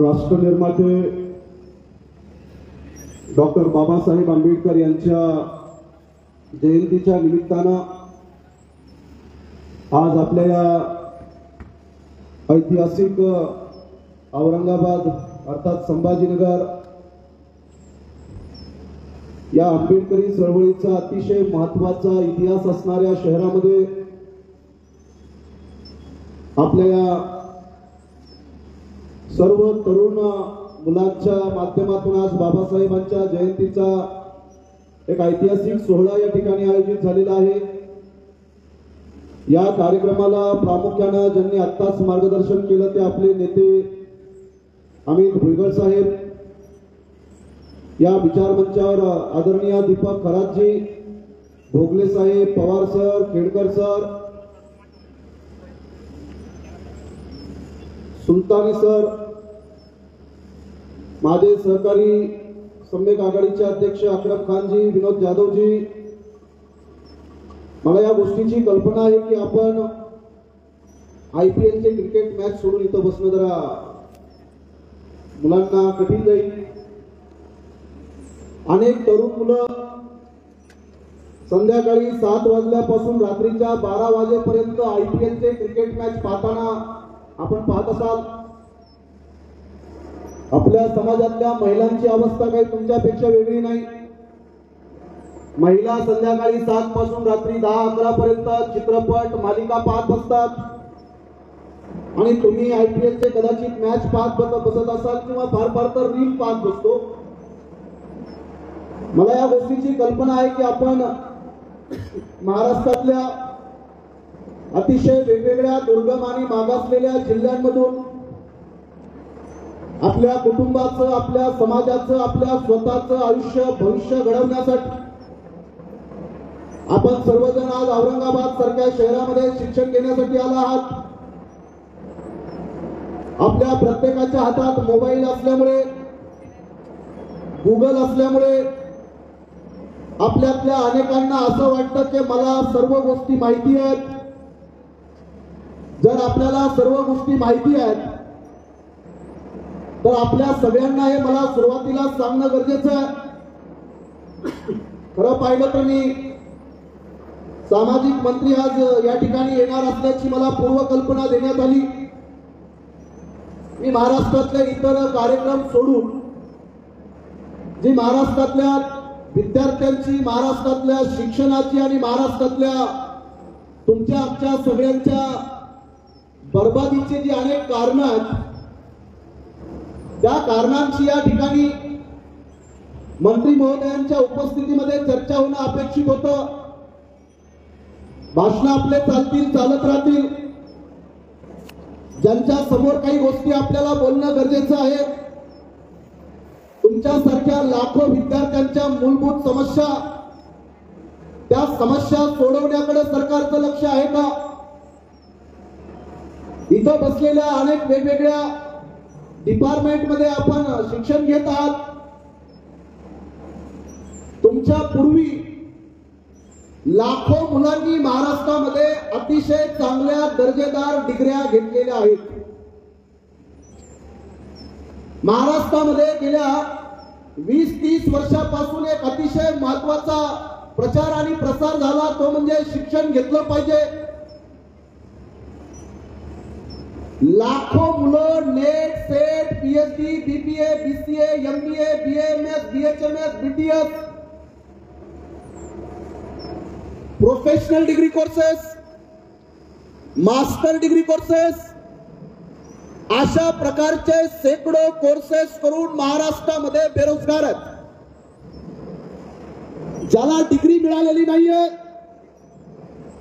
राष्ट्रनिर्माते doctor Babasaheb Ambedkar यांच्या जयंतीच्या निमित्तानं आज आपल्या या ऐतिहासिक औरंगाबाद अर्थात संभाजीनगर या आंबेडकरी चळवळीचा अतिशय महत्त्वाचा इतिहास असणाऱ्या शहरामध्ये आपल्या सर्व तरुण मुलांच्या माध्यमातून आज बाबासाहेबांच्या जयंतीचा एक ऐतिहासिक सोहळा या ठिकाणी आयोजित झालेला आहे। या कार्यक्रमाला प्रामुख्याने ज्यांनी आत्ताच मार्गदर्शन केलं ते आपले नेते अमित भुजबळ साहेब, या विचार मंचावर आदरणीय दीपक खरातजी, भोगले साहेब, Pawar sir, Khedkar sir, Sultani sir, माझे सहकारी सम्यक आघाडीचे अध्यक्ष अकरम खानजी, विनोद जाधवजी। मला या गोष्टीची कल्पना आहे की आपण IPL चे क्रिकेट मॅच सोडून इथं बसणं जरा मुलांना कठीण जाईल। अनेक तरुण मुलं संध्याकाळी 7 वाजल्यापासून रात्रीच्या 12 वाजेपर्यंत IPL चे क्रिकेट मॅच पाहताना आपण पाहत असाल। आपल्या समाजातल्या महिलांची अवस्था काही तुमच्यापेक्षा वेगळी नाही। महिला संध्याकाळी 7 पासून रात्री 10-11 पर्यंत चित्रपट मालिका पाहत बसतात आणि तुम्ही IPL चे कदाचित मॅच पाहत बसत असाल किंवा फार तर रील पाहत बसतो। मला या गोष्टीची कल्पना आहे की आपण महाराष्ट्रातल्या अतिशय वेगवेगळ्या दुर्गम आणि मागासलेल्या जिल्ह्यांमधून आपल्या कुटुंबाचं, आपल्या समाजाचं, आपल्या स्वतःचं आयुष्य भविष्य घडवण्यासाठी आपण सर्वजण आज औरंगाबाद सारख्या शहरामध्ये शिक्षण घेण्यासाठी आला आहात। आपल्या प्रत्येकाच्या हातात मोबाईल असल्यामुळे, गुगल असल्यामुळे आपल्यातल्या अनेकांना असं वाटतं की मला सर्व गोष्टी माहिती आहेत। जर आपल्याला सर्व गोष्टी माहिती आहेत तर आपल्या सगळ्यांना हे मला सुरुवातीला सांगणं गरजेचं आहे। खरं पाहिलं तर मी सामाजिक मंत्री आज या ठिकाणी येणार असल्याची मला पूर्वकल्पना देण्यात आली। मी महाराष्ट्रातले इतर कार्यक्रम सोडून जी महाराष्ट्रातल्या विद्यार्थ्यांची, महाराष्ट्रातल्या शिक्षणाची आणि महाराष्ट्रातल्या तुमच्या आमच्या सगळ्यांच्या बर्बादीची जी अनेक कारणं आहेत त्या कारणांची या ठिकाणी मंत्री महोदयांच्या उपस्थितीमध्ये चर्चा होणं अपेक्षित होतं। भाषण आपले चालतील, चालत राहतील। ज्यांच्या समोर काही गोष्टी आपल्याला बोलणं गरजेचं आहे, तुमच्यासारख्या लाखो विद्यार्थ्यांच्या मूलभूत समस्या, त्या समस्या सोडवण्याकडे सरकारचं लक्ष आहे का? इथं बसलेल्या अनेक वेगवेगळ्या डिपार्टमेंट मध्ये आपण शिक्षण घेत आहात। तुमच्या पूर्वी लाखो मुलांनी महाराष्ट्रामध्ये अतिशय चांगल्या दर्जेदार डिग्र्या घेतलेल्या आहेत। महाराष्ट्रामध्ये गेल्या 20-30 वर्षापासून एक अतिशय महत्त्वाचा प्रचार आणि प्रसार झाला, तो म्हणजे शिक्षण घेतलं पाहिजे। लाखो मुलं net, set, PhD, BBA, BCA, MBA, BAMS, BHMS, BTS, professional degree courses, master degree courses, अशा प्रकारचे शेकडो कोर्सेस करून महाराष्ट्रामध्ये बेरोजगार आहेत। ज्याला डिग्री मिळालेली नाहीये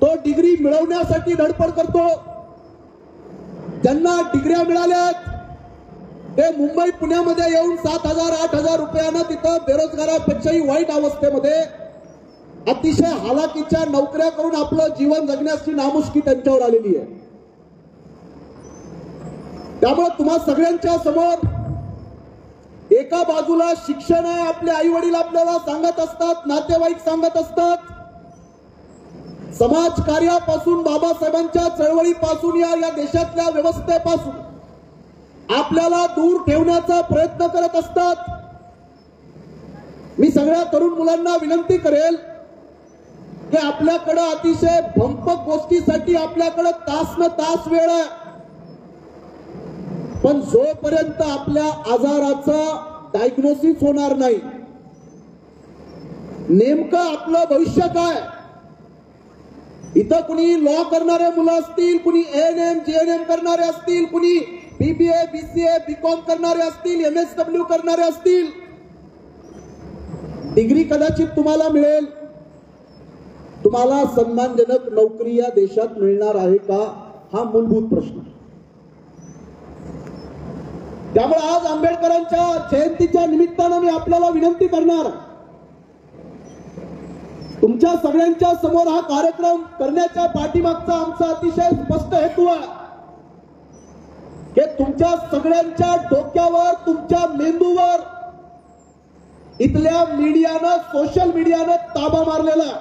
तो डिग्री मिळवण्यासाठी धडपड करतो। ज्यांना डिग्र्या मिळाल्यात ते मुंबई पुण्यामध्ये येऊन 7,000-8,000 रुपयानं तिथं बेरोजगारापेक्षाही वाईट अवस्थेमध्ये अतिशय हालाकीच्या नोकऱ्या करून आपलं जीवन जगण्याची नामुष्की त्यांच्यावर आलेली आहे। त्यामुळे तुम्हा सगळ्यांच्या समोर एका बाजूला शिक्षण आहे, आपले आई वडील आपल्याला सांगत असतात, नातेवाईक सांगत असतात, समाजकार्यापासून बाबासाहेबांच्या चळवळीपासून या देशातल्या व्यवस्थेपासून आपल्याला दूर ठेवण्याचा प्रयत्न करत असतात. मी सगळ्या तरुण मुलांना विनंती करेल की आपल्याकडे अतिशय भंपक गोष्टीसाठी आपल्याकडे तास न तास वेळ आहे, पण जोपर्यंत आपल्या आजाराचा डायग्नोसिस होणार नाही, नेमकं आपलं भविष्य काय, इथं कुणी लॉ करणारे मुलं असतील, कुणी एएनएम जीएनएम करणारे असतील, कुणी बीबीए बीसीए बीकॉम करणारे असतील, एमएसडब्ल्यू करणारे असतील, डिग्री कदाचित तुम्हाला मिळेल, तुम्हाला सन्मानजनक नोकरी या देशात मिळणार आहे का, हा मूलभूत प्रश्न. त्यामुळे आज आंबेडकरांच्या जयंतीच्या निमित्तानं मी आपल्याला विनंती करणार, तुमच्या सगळ्यांच्या समोर हा कार्यक्रम करण्याच्या पाठीमागचा आमचा अतिशय स्पष्ट हेतू आहे की तुमच्या सगळ्यांच्या डोक्यावर, तुमच्या मेंदूवर इथल्या मीडियानं, सोशल मीडियानं ताबा मारलेला.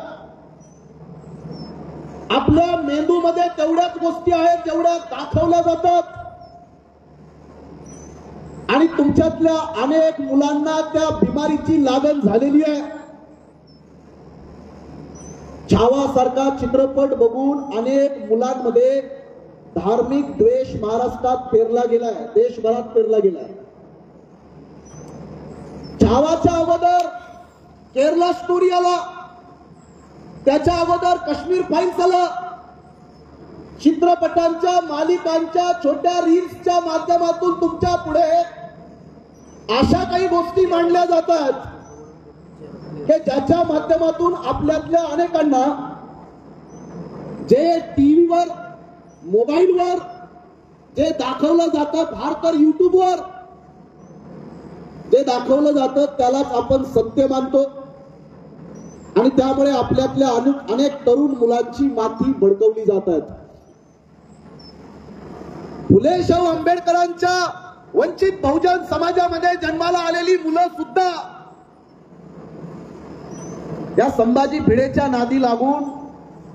आपल्या मेंदूमध्ये तेवढ्याच गोष्टी आहेत जेवढ्या दाखवल्या जातात, आणि तुमच्यातल्या अनेक मुलांना त्या बिमारीची लागण झालेली आहे. छावा सारखा चित्रपट बघून अनेक मुलांमध्ये धार्मिक द्वेष महाराष्ट्रात पेरला गेलाय, देशभरात पेरला गेलाय. छावाच्या अगोदर केरला स्टोरी आला, त्याच्या अगोदर काश्मीर फाईल्स आला. चित्रपटांच्या, मालिकांच्या, छोट्या रील्सच्या माध्यमातून तुमच्या पुढे अशा काही गोष्टी मांडल्या जातात की ज्याच्या माध्यमातून आपल्यातल्या अनेकांना जे टीव्हीवर, मोबाईलवर जे दाखवलं जातं, फार तर युट्यूबवर जे दाखवलं जातं त्यालाच आपण सत्य मानतो, आणि त्यामुळे आपल्यातल्या अनेक तरुण मुलांची माथी भडकवली जातात. फुले शाहू आंबेडकरांच्या वंचित बहुजन समाजामध्ये जन्माला आलेली मुलं सुद्धा या संभाजी भिडेच्या नादी लागून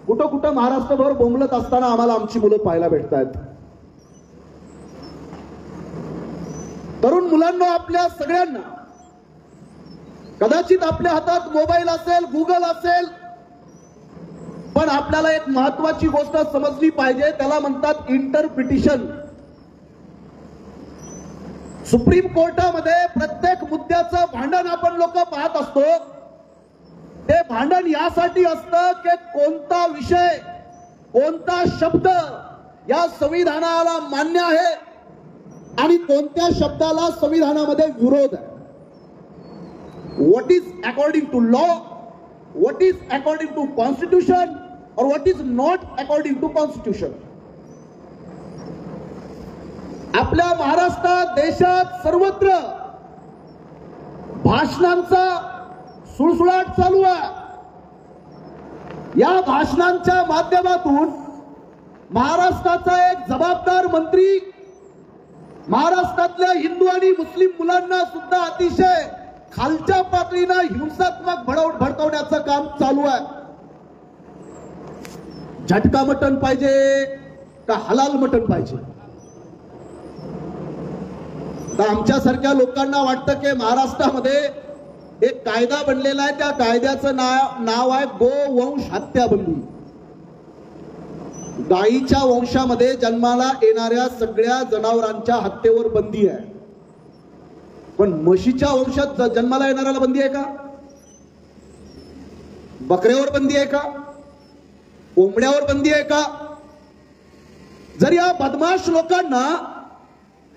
कुठं कुठं महाराष्ट्रभर बोंबलत असताना आम्हाला आमची मुलं पाहायला भेटतात. तरुण मुलांना, आपल्या सगळ्यांना, कदाचित आपल्या हातात मोबाईल असेल, गुगल असेल, पण आपल्याला एक महत्वाची गोष्ट समजली पाहिजे, त्याला म्हणतात इंटरप्रिटेशन. सुप्रीम कोर्टामध्ये प्रत्येक मुद्द्याचं भांडण आपण लोक पाहत असतो. ते भांडण यासाठी असतं की कोणता विषय, कोणता शब्द या संविधानाला मान्य आहे आणि कोणत्या शब्दाला संविधानामध्ये विरोध आहे. What is according to law, what is according to constitution, और what is not according to constitution. आपल्या महाराष्ट्रात, देशात सर्वत्र भाषणांचा सुळसुळाट चालू आहे. या भाषणांच्या माध्यमातून महाराष्ट्राचा एक जबाबदार मंत्री महाराष्ट्रातल्या हिंदू आणि मुस्लिम मुलांना सुद्धा अतिशय खालच्या पातळीनं हिंसात्मक भडकवण्याचं काम चालू आहे. झटका मटण पाहिजे का हलाल मटण पाहिजे. तर आमच्यासारख्या लोकांना वाटतं की महाराष्ट्रामध्ये एक कायदा बनलेला आहे, त्या कायद्याचं नाव आहे गोवंश हत्या बंदी. गायीच्या वंशामध्ये जन्माला येणाऱ्या सगळ्या जनावरांच्या हत्येवर बंदी आहे, पण म्हशीच्या वंशात जन्माला येणाऱ्याला बंदी आहे का? बकऱ्यावर बंदी आहे का? कोंबड्यावर बंदी आहे का? जर या बदमाश लोकांना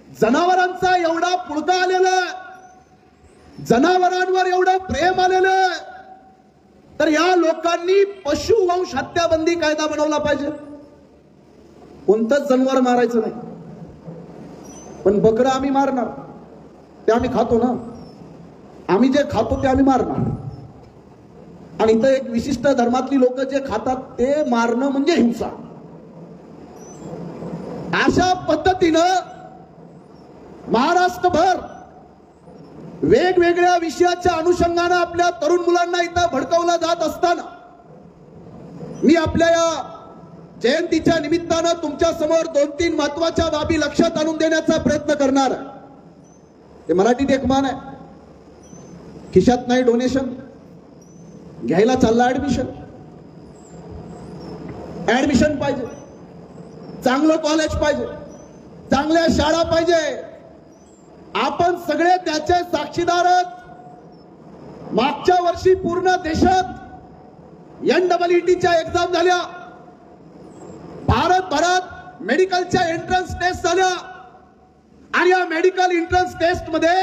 जनावरांचा एवढा पुळका आलेला, जनावरांवर एवढं प्रेम आलेलं, तर या लोकांनी पशुवंश हत्याबंदी कायदा बनवला पाहिजे. कोणतंच जनावर मारायचं नाही, पण बकरं आम्ही मारणार, ते आम्ही खातो ना, आम्ही जे खातो ते आम्ही मारणार. आणि इथं एक विशिष्ट धर्मातली लोक जे खातात ते मारणं म्हणजे हिंसा. अशा पद्धतीनं महाराष्ट्रभर वेगवेगळ्या विषयाच्या अनुषंगाने आपल्या तरुण मुलांना इथं भडकवलं जात असताना मी आपल्या या जयंतीच्या निमित्तानं तुमच्या समोर 2-3 महत्वाच्या बाबी लक्षात आणून देण्याचा प्रयत्न करणार आहे. ते मराठीत एक म्हण आहे, खिशात नाही डोनेशन, घ्यायला चालला ऍडमिशन. ऍडमिशन पाहिजे, चांगलं कॉलेज पाहिजे, चांगल्या शाळा पाहिजे. आपण सगळे त्याचे साक्षीदार आहोत. मागच्या वर्षी पूर्ण देशात NEETच्या एक्झाम झाल्या, भारतभरात मेडिकलच्या एंट्रन्स टेस्ट झाल्या आणि या मेडिकल एंट्रन्स टेस्ट मध्ये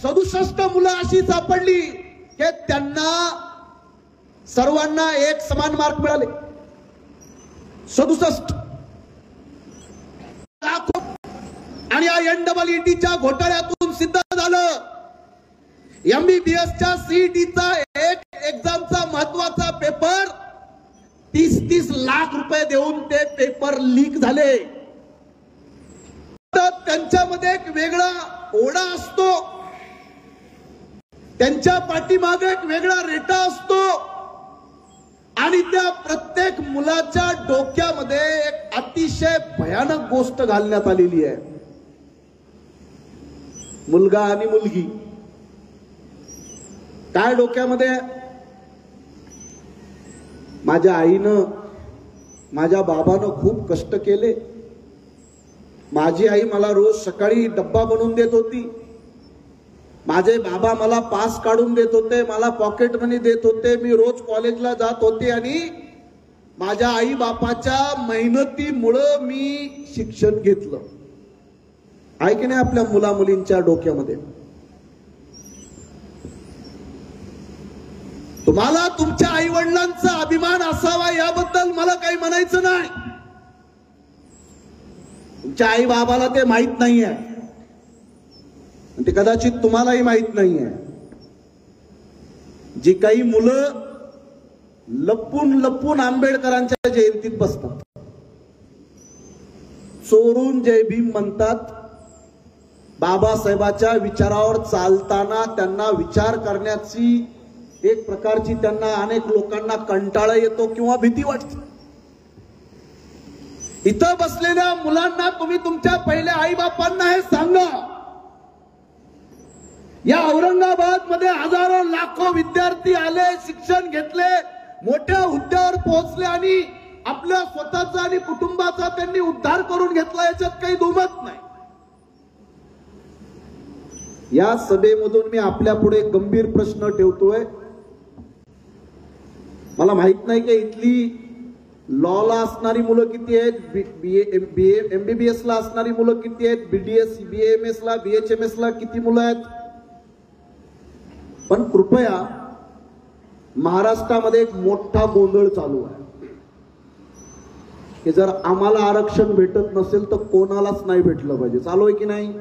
67 मुलं अशी सापडली की त्यांना सर्वांना एक समान मार्क मिळाले. 67 आणि या NEETच्या घोटाळ्यातून सिद्ध झालं MBBSच्या CETचा एक एक्झामचा महत्वाचा पेपर 30-30 लाख रुपये देऊन ते पेपर लीक झाले. तर त्यांच्यामध्ये एक वेगळा ओढा असतो, त्यांच्या पाठीमागे एक वेगळा रेटा असतो आणि त्या प्रत्येक मुलाच्या डोक्यामध्ये एक अतिशय भयानक गोष्ट घालण्यात आलेली आहे. मुलगा आणि मुलगी काय डोक्यामध्ये, माझ्या आईनं माझ्या बाबानं खूप कष्ट केले. माझी आई मला रोज सकाळी डब्बा बनवून देत होती, माझे बाबा मला पास काढून देत होते, मला पॉकेट मनी देत होते, मी रोज कॉलेजला जात होते आणि माझ्या आई बापाच्या मेहनतीमुळं मी शिक्षण घेतलं. आहे की नाही आपल्या मुला मुलींच्या डोक्यामध्ये? तुम्हाला तुमच्या आई वडिलांचा अभिमान असावा याबद्दल मला काही म्हणायचं नाही. तुमच्या आई बाबाला ते माहित नाहीये, ते कदाचित तुम्हालाही माहित नाहीये. जी काही मुलं लपून लपून आंबेडकरांच्या जयंतीत बसतात, चोरून जय भीम म्हणतात, बाबासाहेबाच्या विचारावर चालताना त्यांना विचार करण्याची एक प्रकारची त्यांना अनेक लोकांना कंटाळा येतो किंवा भीती वाटते. इथं बसलेल्या मुलांना तुम्ही तुमच्या पहिल्या आई बापांना हे सांगा, या औरंगाबाद मध्ये हजारो लाखो विद्यार्थी आले, शिक्षण घेतले, मोठ्या हुद्द्यावर पोहोचले आणि आपल्या स्वतःचा आणि कुटुंबाचा त्यांनी उद्धार करून घेतला, याच्यात काही दुमत नाही. या सभेमधून मी आपल्या पुढे गंभीर प्रश्न ठेवतोय. मला माहित नाही की इथली लॉला असणारी मुलं किती आहेत, MBBS ला असणारी मुलं किती आहेत, BDS BAMS ला BHMS ला किती मुलं आहेत. पण कृपया महाराष्ट्रामध्ये एक मोठा गोंधळ चालू आहे की जर आम्हाला आरक्षण भेटत नसेल तर कोणालाच नाही भेटलं पाहिजे. चालू आहे की नाही?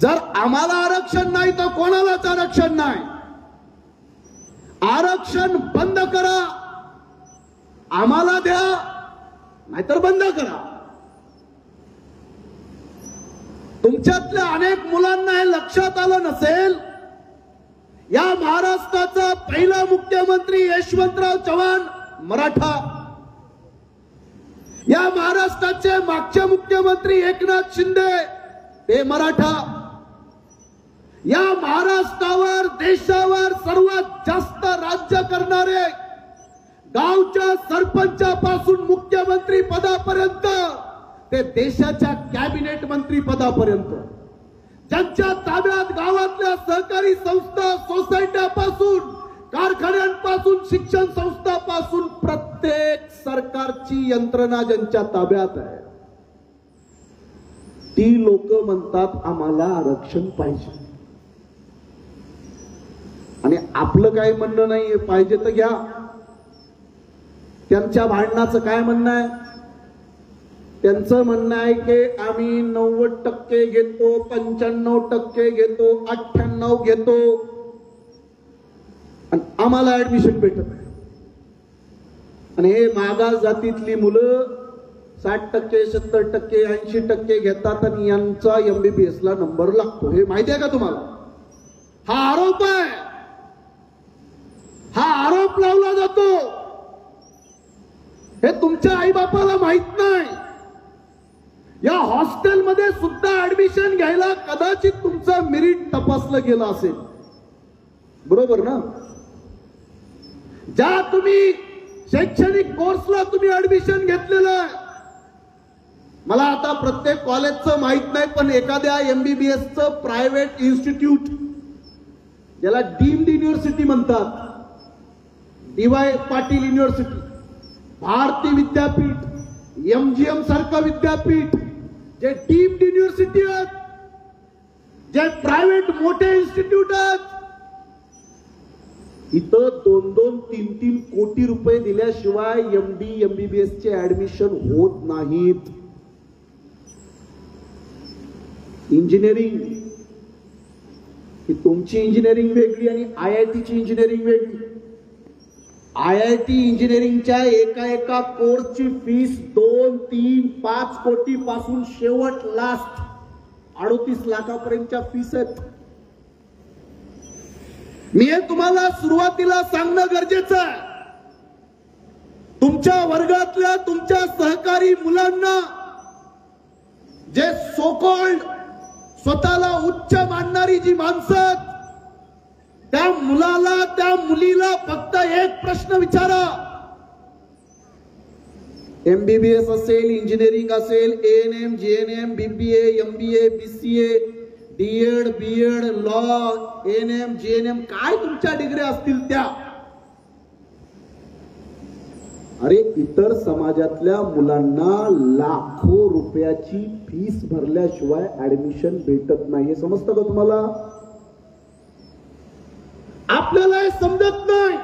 जर आम्हाला आरक्षण नाही तर कोणालाच आरक्षण नाही. आरक्षण बंद करा, आम्हाला द्या, नाहीतर बंद करा. तुमच्यातल्या अनेक मुलांना हे लक्षात आलं नसेल, या महाराष्ट्राचा पहिला मुख्यमंत्री यशवंतराव चव्हाण मराठा, या महाराष्ट्राचे मागचे मुख्यमंत्री एकनाथ शिंदे ते मराठा, या महाराष्ट्रावर देशावर सर्वात जास्त राज्य करणारे गावच्या सरपंचापासून मुख्यमंत्री पदापर्यंत ते देशाच्या कॅबिनेट मंत्री पदापर्यंत, ज्यांच्या ताब्यात गावातल्या सहकारी संस्था, सोसायट्यापासून, कारखान्यांपासून, शिक्षण संस्थापासून प्रत्येक सरकारची यंत्रणा ज्यांच्या ताब्यात आहे, ती लोक म्हणतात आम्हाला आरक्षण पाहिजे. आणि आपलं काही म्हणणं नाहीये, पाहिजे तर घ्या. त्यांच्या भांडणाचं काय म्हणणं आहे? त्यांचं म्हणणं आहे की आम्ही 90% घेतो, 95% घेतो, 98 घेतो आणि आम्हाला ऍडमिशन भेटत नाही. आणि हे मागास जातीतली मुलं 60%, 70%, 80% घेतात आणि यांचा MBBS ला नंबर लागतो. हे माहिती आहे का तुम्हाला? हा आरोप आहे, हा आरोप लावला जातो. हे तुमच्या आई बापाला माहित नाही. या हॉस्टेलमध्ये सुद्धा ऍडमिशन घ्यायला कदाचित तुमचं मेरिट तपासलं गेलं असेल, बरोबर ना? ज्या तुम्ही शैक्षणिक कोर्सला तुम्ही ऍडमिशन घेतलेलं आहे, मला आता प्रत्येक कॉलेजचं माहित नाही, पण एखाद्या MBBSचं प्रायव्हेट इन्स्टिट्यूट ज्याला डीम्ड युनिव्हर्सिटी म्हणतात, DY Patil university, Bharati Vidyapeeth, MGM सारखं विद्यापीठ, जे डीम्ड युनिव्हर्सिटी आहेत, जे प्रायव्हेट मोठे इन्स्टिट्यूट आहेत, इथं 2-2, 3-3 कोटी रुपये दिल्याशिवाय MD MBBS चे ऍडमिशन होत नाहीत. इंजिनिअरिंग ही तुमची इंजिनिअरिंग वेगळी आणि IITची इंजिनिअरिंग वेगळी. IIT इंजिनिअरिंगच्या एका कोर्सची फीस 2, 3, 5 कोटी पासून शेवट लास्ट 38 लाखापर्यंतच्या फीस आहेत. मी हे तुम्हाला सुरुवातीला सांगणं गरजेचं आहे. तुमच्या वर्गातल्या तुमच्या सहकारी मुलांना जे सो कॉल्ड स्वतःला उच्च मानणारी जी माणसं आहेत, त्या मुलाला त्या मुलीला फक्त एक प्रश्न विचारा. MBBS असेल, इंजिनिअरिंग असेल, ANM, GNM, BBA, MBA, BCA, DED, BEd, law, ANM, GNM, काय तुमच्या डिग्री असतील त्या, अरे इतर समाजातल्या मुलांना लाखो रुपयाची फीस भरल्याशिवाय ऍडमिशन भेटत नाही. हे समजतं का तुम्हाला? आपल्याला हे समजत नाही.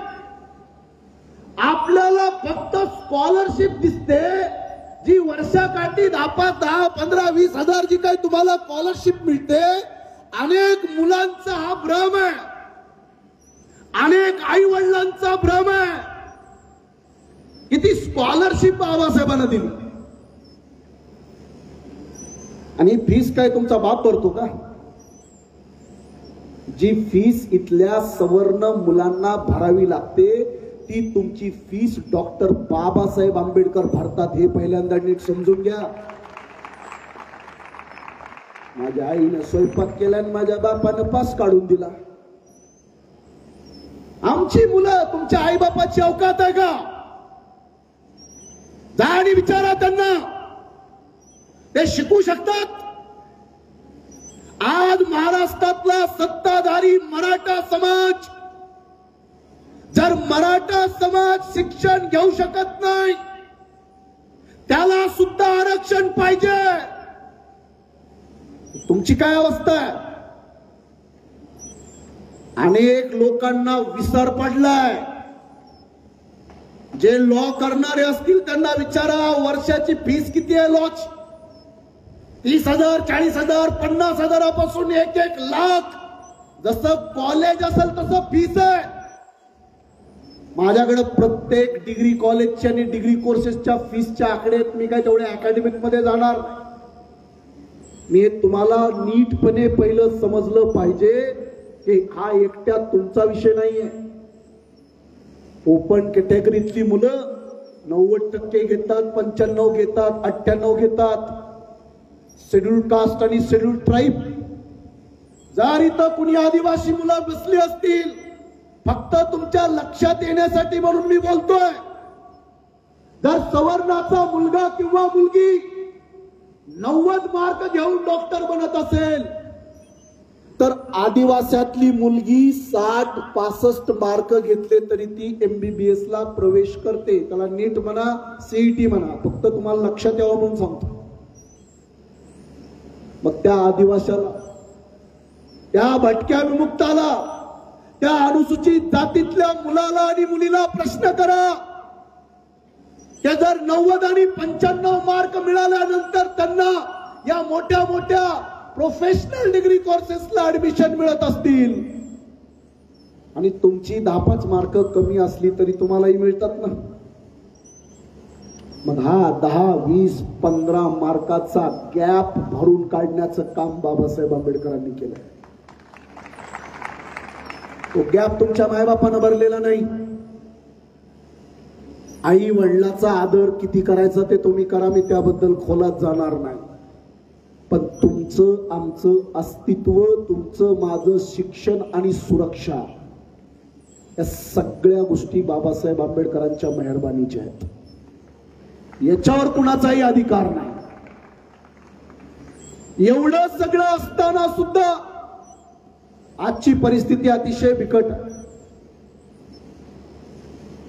आपल्याला फक्त स्कॉलरशिप दिसते, जी वर्षाकाठी 10, 15, 20 हजार जी काही तुम्हाला स्कॉलरशिप मिळते. अनेक मुलांचा हा भ्रम आहे, अनेक आई वडिलांचा भ्रम आहे की ती स्कॉलरशिप बाबासाहेबांना दिली आणि फीस काय तुमचा बाप भरतो का? जी फीस इथल्या सवर्ण मुलांना भरावी लागते ती तुमची फीस डॉक्टर बाबासाहेब आंबेडकर भरतात. हे पहिल्यांदा नीट समजून घ्या. माझ्या आईने स्वयंपाक केला आणि माझ्या बापानं पास काढून दिला. आमची मुलं तुमच्या आई बापाची औकात आहे का? जा आणि विचारा त्यांना, ते शिकू शकतात? आज महाराष्ट्रातला सत्ताधारी मराठा समाज, जर मराठा समाज शिक्षण घेऊ शकत नाही, त्याला सुद्धा आरक्षण पाहिजे. तुमची काय अवस्था आहे? अनेक लोकांना विसर पडलाय. जे लॉ करणारे असतील त्यांना विचारा, वर्षाची फीस किती आहे लॉची? 30,000, 40,000, 50,000पासून 1-1 लाख. जसं कॉलेज असेल तसं फीस आहे. माझ्याकडे प्रत्येक डिग्री कॉलेजच्या आणि डिग्री कोर्सेसच्या फीसच्या आकडे आहेत. मी काय तेवढे अकॅडमिक मध्ये जाणार? मी तुम्हाला नीटपणे पहिलं समजलं पाहिजे की हा एकट्या तुमचा विषय नाहीये. ओपन कॅटेगरीतली मुलं 90% घेतात, 95 घेतात, 98 घेतात. शेड्यूल कास्ट आणि शेड्यूल ट्राईब, जर इथं कुणी आदिवासी मुलं बसली असतील, फक्त तुमच्या लक्षात येण्यासाठी म्हणून मी बोलतोय, जर सवर्णाचा मुलगा किंवा मुलगी 90 मार्क घेऊन डॉक्टर बनत असेल, तर आदिवासातली मुलगी 60-65 मार्क घेतले तरी ती MBBS ला प्रवेश करते. त्याला नीट म्हणा, CET म्हणा, फक्त तुम्हाला लक्षात यावं म्हणून सांगतो. मग त्या आदिवासाला, त्या भटक्या विमुक्ताला, त्या अनुसूचित जातीतल्या मुलाला आणि मुलीला प्रश्न करा की जर 90 आणि 95 मार्क मिळाल्यानंतर त्यांना या मोठ्या मोठ्या प्रोफेशनल डिग्री कोर्सेसला ऍडमिशन मिळत असतील आणि तुमची 10-5 मार्क कमी असली तरी तुम्हालाही मिळतात ना. मग हा 10, 20, 15 मार्काचा गॅप भरून काढण्याचं काम बाबासाहेब आंबेडकरांनी केलं. तो गॅप तुमच्या मायबापानं भरलेला नाही. आई वडिलाचा आदर किती करायचा ते तुम्ही करा, मी त्याबद्दल खोलात जाणार नाही. पण तुमचं आमचं अस्तित्व, तुमचं माझं शिक्षण आणि सुरक्षा, या सगळ्या गोष्टी बाबासाहेब आंबेडकरांच्या मेहरबानीच्या आहेत. याच्यावर कुणाचाही अधिकार नाही. एवढं सगळं असताना सुद्धा आजची परिस्थिती अतिशय बिकट आहे.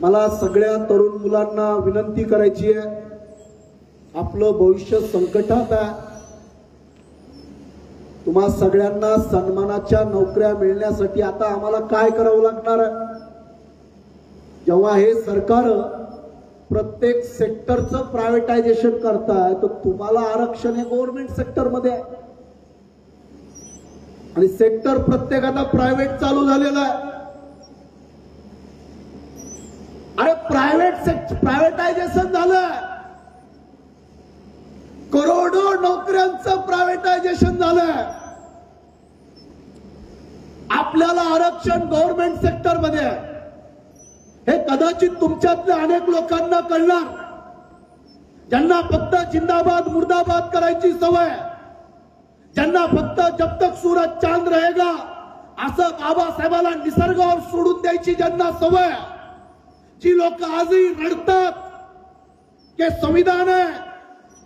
मला सगळ्या तरुण मुलांना विनंती करायची आहे, आपलं भविष्य संकटात आहे. तुम्हा सगळ्यांना सन्मानाच्या नोकऱ्या मिळण्यासाठी आता आम्हाला काय करावं लागणार आहे? जेव्हा हे सरकार प्रत्येक सेक्टरचं प्रायव्हेटायझेशन करताय, तर तुम्हाला आरक्षण हे गव्हर्नमेंट सेक्टरमध्ये आहे आणि सेक्टर प्रत्येक आता प्रायव्हेट चालू झालेलं आहे. अरे प्रायव्हेटायझेशन झालं, करोडो नोकऱ्यांचं प्रायव्हेटायझेशन झालंय. आपल्याला आरक्षण गव्हर्नमेंट सेक्टर मध्ये आहे. हे कदाचित तुमच्यातल्या अनेक लोकांना कळणार, ज्यांना फक्त जिंदाबाद मुर्दाबाद करायची सवय, ज्यांना फक्त जब तक सूरज चांद रहेगा असं बाबासाहेबाला निसर्गावर सोडून द्यायची ज्यांना सवय, जी लोक आजही रडतात की संविधान आहे,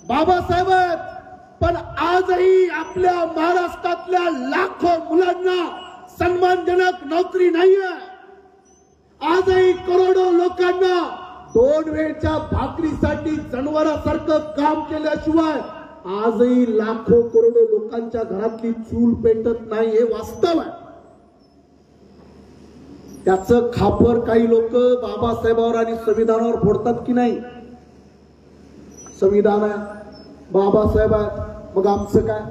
बाबासाहेब आहेत, पण आजही आपल्या महाराष्ट्रातल्या लाखो मुलांना सन्मानजनक नोकरी नाहीये. आजही करोडो लोकांना 2 वेळच्या भाकरीसाठी जनावरांसारखं काम केल्याशिवाय आजही लाखो करोडो लोकांच्या घरातली चूल पेटत नाही. हे वास्तव आहे. त्याचं खापर काही लोक बाबासाहेबांवर आणि संविधानावर फोडतात की नाही. संविधान आहे, बाबासाहेब आहेत, मग आमचं काय?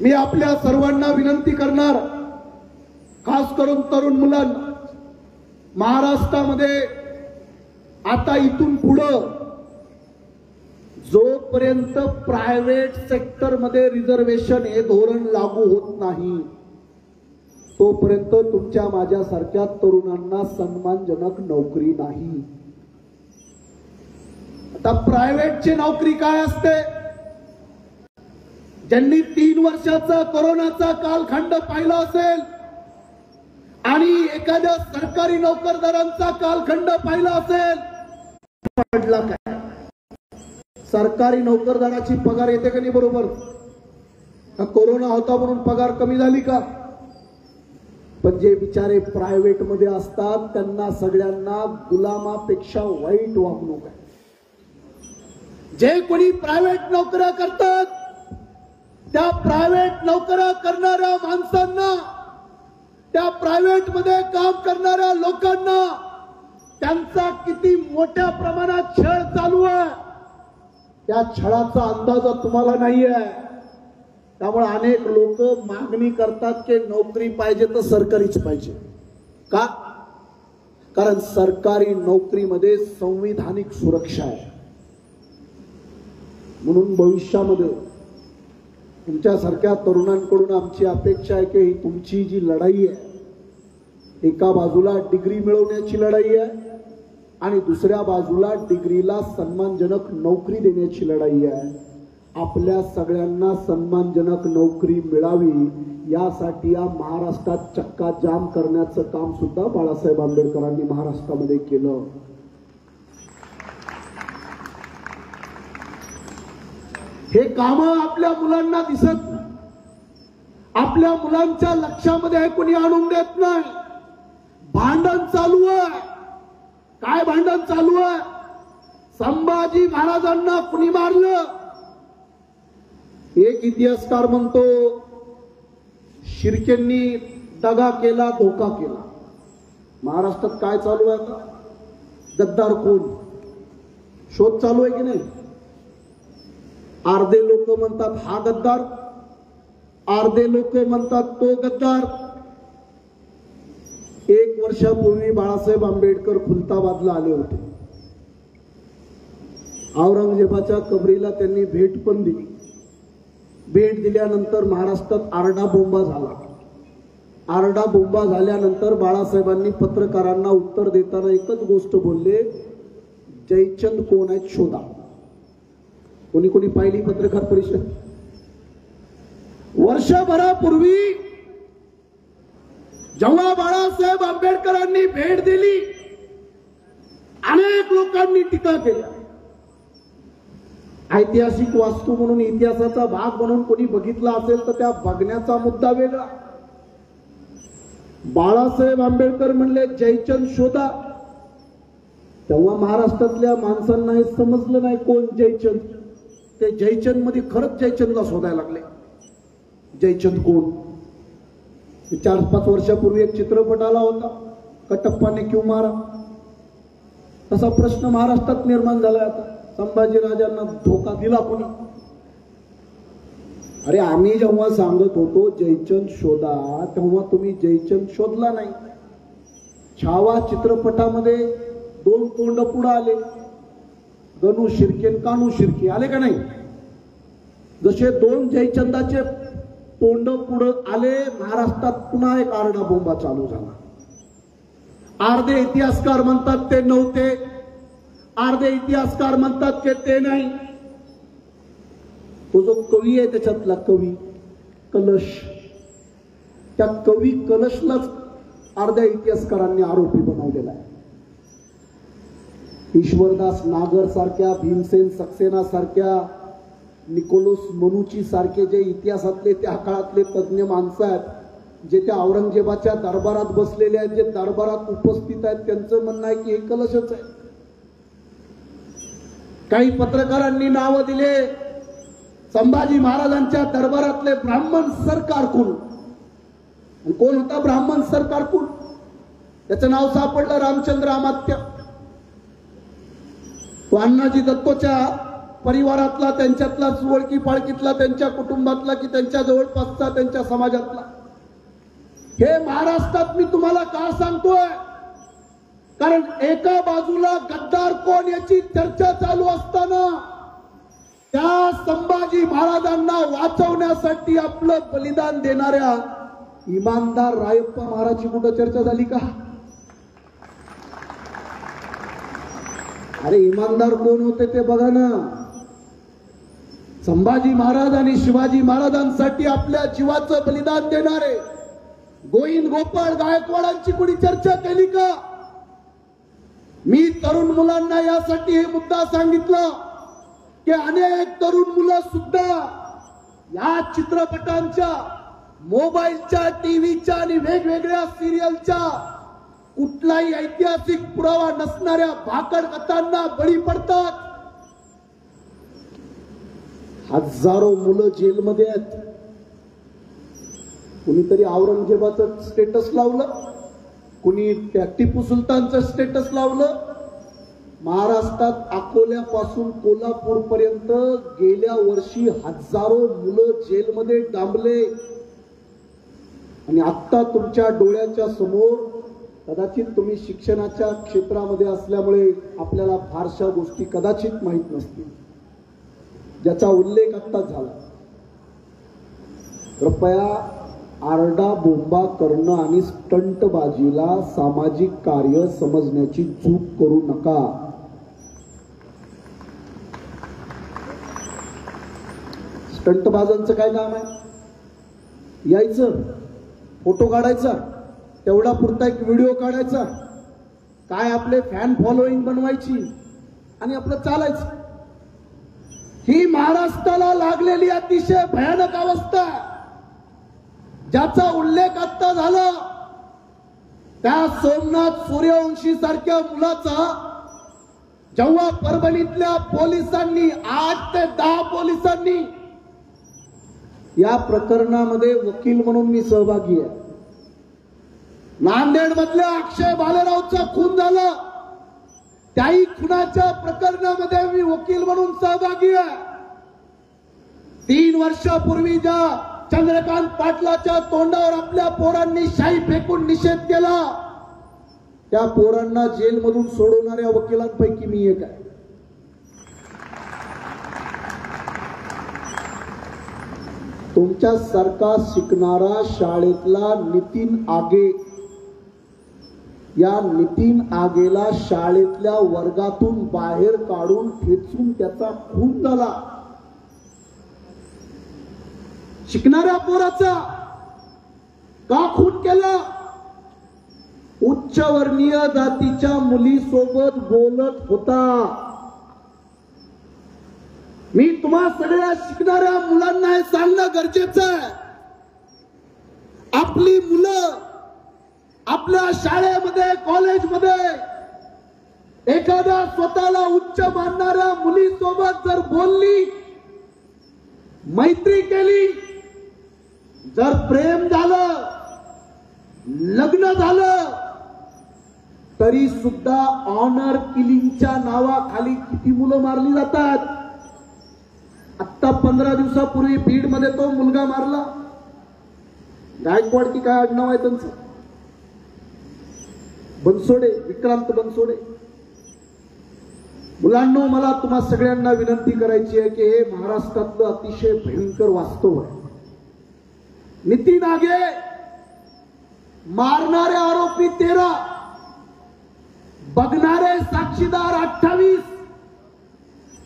मी आपल्या सर्वांना विनंती करणार, खास करून तरुण मुलांना, महाराष्ट्रामध्ये आता इथून पुढं जोपर्यंत प्रायव्हेट सेक्टर मध्ये रिझर्वेशन हे धोरण लागू होत नाही, तोपर्यंत तुमच्या माझ्यासारख्या तरुणांना सन्मानजनक नोकरी नाही. आता प्रायव्हेटची नोकरी काय असते? ज्यांनी 3 वर्षाचा कोरोनाचा कालखंड पाहिला असेल आणि एखाद्या सरकारी नोकरदारांचा कालखंड पाहिला असेल, पडला काय? सरकारी नोकरदाराची पगार येते का नाही बरोबर? का कोरोना होता म्हणून पगार कमी झाली का? पण जे बिचारे प्रायव्हेट मध्ये असतात त्यांना सगळ्यांना गुलामापेक्षा वाईट वागणूक आहे. जे कोणी प्रायव्हेट नोकऱ्या करतात, त्या प्रायव्हेट नोकऱ्या करणाऱ्या माणसांना, त्या प्रायव्हेट मध्ये काम करणाऱ्या लोकांना त्यांचा किती मोठ्या प्रमाणात छळ चालू आहे, त्या छळाचा अंदाज तुम्हाला नाही आहे. त्यामुळे अनेक लोक मागणी करतात की नोकरी पाहिजे तर सरकारीच पाहिजे. का? कारण सरकारी नोकरीमध्ये संविधानिक सुरक्षा आहे. म्हणून भविष्यामध्ये तुमच्यासारख्या तरुणांकडून आमची अपेक्षा आहे की ही तुमची जी लढाई आहे, एका बाजूला डिग्री मिळवण्याची लढाई आहे आणि दुसऱ्या बाजूला डिग्रीला सन्मानजनक नोकरी देण्याची लढाई आहे. आपल्या सगळ्यांना सन्मानजनक नोकरी मिळावी यासाठी या महाराष्ट्रात चक्का जाम करण्याचं काम सुद्धा बाळासाहेब आंबेडकरांनी महाराष्ट्रामध्ये केलं. हे काम आपल्या मुलांना दिसत नाही, आपल्या मुलांच्या लक्षामध्ये हे कोणी आणून देत नाही. भांडण चालू आहे. काय भांडण चालू आहे? संभाजी महाराजांना कुणी मारलं? एक इतिहासकार म्हणतो शिर्केंनी दगा केला, धोका केला. महाराष्ट्रात काय चालू आहे आता? गद्दार कोण? शोध चालू आहे की नाही? अर्धे लोक म्हणतात हा गद्दार, अर्धे लोक म्हणतात तो गद्दार. 1 वर्षापूर्वी बाळासाहेब आंबेडकर खुलताबादला आले होते. औरंगजेबाच्या कबरीला त्यांनी भेट पण दिली. भेट दिल्यानंतर महाराष्ट्रात आरडाबोंबा झाला. आरडा बोंबा झाल्यानंतर बाळासाहेबांनी पत्रकारांना उत्तर देताना एकच गोष्ट बोलले, जयचंद कोण आहेत शोधा. कोणी कोणी पाहिली पत्रकार परिषद? वर्षभरापूर्वी जेव्हा बाळासाहेब आंबेडकरांनी भेट दिली, अनेक लोकांनी टीका केली. ऐतिहासिक वास्तू म्हणून, इतिहासाचा भाग म्हणून कोणी बघितला असेल तर त्या बघण्याचा मुद्दा वेगळा. बाळासाहेब आंबेडकर म्हणले जयचंद शोधा. तेव्हा महाराष्ट्रातल्या माणसांना हे समजलं नाही कोण जयचंद. ते जयचंद मध्ये खरंच जयचंदला शोधायला लागले. जयचंद कोण? 4-5 वर्षापूर्वी एक चित्रपट आला होता, कटप्पा ने क्यों मारा. तसा प्रश्न महाराष्ट्रात निर्माण झालाय आता. संभाजीराजांना धोका दिला कोणी? अरे आम्ही जेव्हा सांगत होतो जयचंद शोधा, तेव्हा तुम्ही जयचंद शोधला नाही. छावा चित्रपटामध्ये 2 तोंड पुढे आले, गणू शिर्के, कानू शिर्के आले का नाही? जसे 2 जयचंदाचे तोंड पुढे आले, महाराष्ट्रात पुन्हा एक आरडा बोंबा चालू झाला. अर्धे इतिहासकार म्हणतात ते नव्हते, अर्धे इतिहासकार म्हणतात की ते नाही. तो जो कवी आहे त्याच्यातला कवी कलश, त्या कवी कलशलाच अर्ध्या इतिहासकारांनी आरोपी बनवलेला आहे. ईश्वरदास नागर सारख्या, भीमसेन सक्सेना सारख्या, निकोलस मनुची सारखे जे इतिहासातले त्या काळातले तज्ञ माणसं आहेत, जे त्या औरंगजेबाच्या दरबारात बसलेले आहेत, जे दरबारात उपस्थित आहेत, त्यांचं म्हणणं आहे की हे कलशच आहे. काही पत्रकारांनी नाव दिले संभाजी महाराजांच्या दरबारातले ब्राह्मण सरकार कोण. कोण होता ब्राह्मण सरकार कोण? त्याचं नाव सापडलं रामचंद्र अमात्य. तो अण्णाजी दत्तोच्या परिवारातला, त्यांच्यातला, ओळखी पाळकीतला, त्यांच्या कुटुंबातला की त्यांच्या जवळपासचा, त्यांच्या समाजातला. हे महाराष्ट्रात मी तुम्हाला का सांगतोय? कारण एका बाजूला गद्दार कोण याची चर्चा चालू असताना त्या संभाजी महाराजांना वाचवण्यासाठी आपलं बलिदान देणाऱ्या इमानदार रायप्पा महाराजची कुठं चर्चा झाली का? अरे इमानदार कोण होते ते बघा ना. संभाजी महाराज आणि शिवाजी महाराजांसाठी आपल्या जीवाचं बलिदान देणारे गोविंद गोपाळ गायकवाडांची कुणी चर्चा केली का? मी तरुण मुलांना यासाठी हे मुद्दा सांगितलं की अनेक तरुण मुलं सुद्धा या चित्रपटांच्या, मोबाईलच्या, टीव्हीच्या आणि वेगवेगळ्या सिरियलच्या कुठलाही ऐतिहासिक पुरावा नसणाऱ्या भाकड कथांना बळी पडतात. हजारो मुलं जेलमध्ये आहेत. कुणीतरी औरंगजेबाचं स्टेटस लावलं, कुणी टिपू सुलतानचं स्टेटस लावलं. महाराष्ट्रात अकोल्यापासून कोल्हापूर पर्यंत गेल्या वर्षी हजारो मुलं जेलमध्ये डांबले. आणि आता तुमच्या डोळ्याच्या समोर, कदाचित तुम्ही शिक्षणाच्या क्षेत्रामध्ये असल्यामुळे आपल्याला फारशा गोष्टी कदाचित माहीत नसतील, ज्याचा उल्लेख आत्ताच झाला. कृपया आरडा बोंबा करणं आणि स्टंटबाजीला सामाजिक कार्य समजण्याची चूक करू नका. स्टंटबाजांचं काय काम आहे? यायचं, फोटो काढायचा, तेवढा पुरता एक व्हिडिओ काढायचा, काय आपले फॅन फॉलोईंग बनवायची आणि आपलं चालायचं. ही महाराष्ट्राला लागलेली अतिशय भयानक अवस्था, ज्याचा उल्लेख आता झाला. त्या सोमनाथ सूर्यवंशी सारख्या मुलाचा जेव्हा परभणीतल्या पोलिसांनी 8 ते 10 पोलिसांनी, या प्रकरणामध्ये वकील म्हणून मी सहभागी आहे. नांदेड मधल्या अक्षय भालेरावचा खून झाला, त्याही खुनाच्या प्रकरणामध्ये मी वकील म्हणून सहभागी आहे. 3 वर्षापूर्वी ज्या चंद्रकांत पाटलाच्या तोंडावर आपल्या पोरांनी शाई फेकून निषेध केला, त्या पोरांना जेलमधून सोडवणाऱ्या वकिलांपैकी मी एक आहे. तुमच्यासारखा शिकणारा शाळेतला नितीन आगे, या नितीन आगेला शाळेतल्या वर्गातून बाहेर काढून खेचून त्याचा खून झाला. शिकणाऱ्या पोराचा का खून केला? उच्चवर्णीय जातीच्या मुलीसोबत बोलत होता. मी तुम्हा सगळ्या शिकणाऱ्या मुलांना हे सांगणं गरजेचं आहे, आपली मुलं आपल्या शाळेमध्ये कॉलेजमध्ये एखाद्या स्वतःला उच्च मानणाऱ्या मुलीसोबत जर बोलली, मैत्री केली, जर प्रेम झालं, लग्न झालं, तरी सुद्धा ऑनर किलिंगच्या नावाखाली किती मुलं मारली जातात. आता 15 दिवसापूर्वी बीड मध्ये तो मुलगा मारला, गायकवाड की काय आडनाव आहे त्यांचं, बनसोडे, विक्रांत बनसोडे. मुलांनो, मला तुम्हा सगळ्यांना विनंती करायची आहे की हे महाराष्ट्रातलं अतिशय भयंकर वास्तव आहे. नितीन आगे मारणारे आरोपी 13, बघणारे साक्षीदार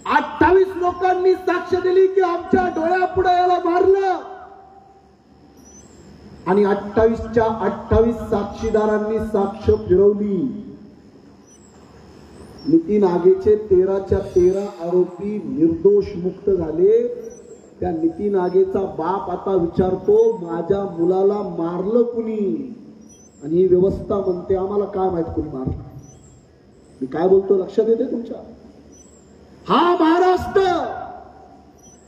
28 लोकांनी साक्ष दिली की आमच्या डोळ्यापुढे याला मारलं, आणि 28च्या 28 साक्षीदारांनी साक्ष फिरवली. नितीन आगेचे 13च्या 13 आरोपी निर्दोष मुक्त झाले. त्या नितीन आगेचा बाप आता विचारतो, माझ्या मुलाला मारलं कुणी? आणि ही व्यवस्था म्हणते आम्हाला काय माहित कुणी मारलं. मी काय बोलतो लक्षात येते तुमच्या? हा महाराष्ट्र,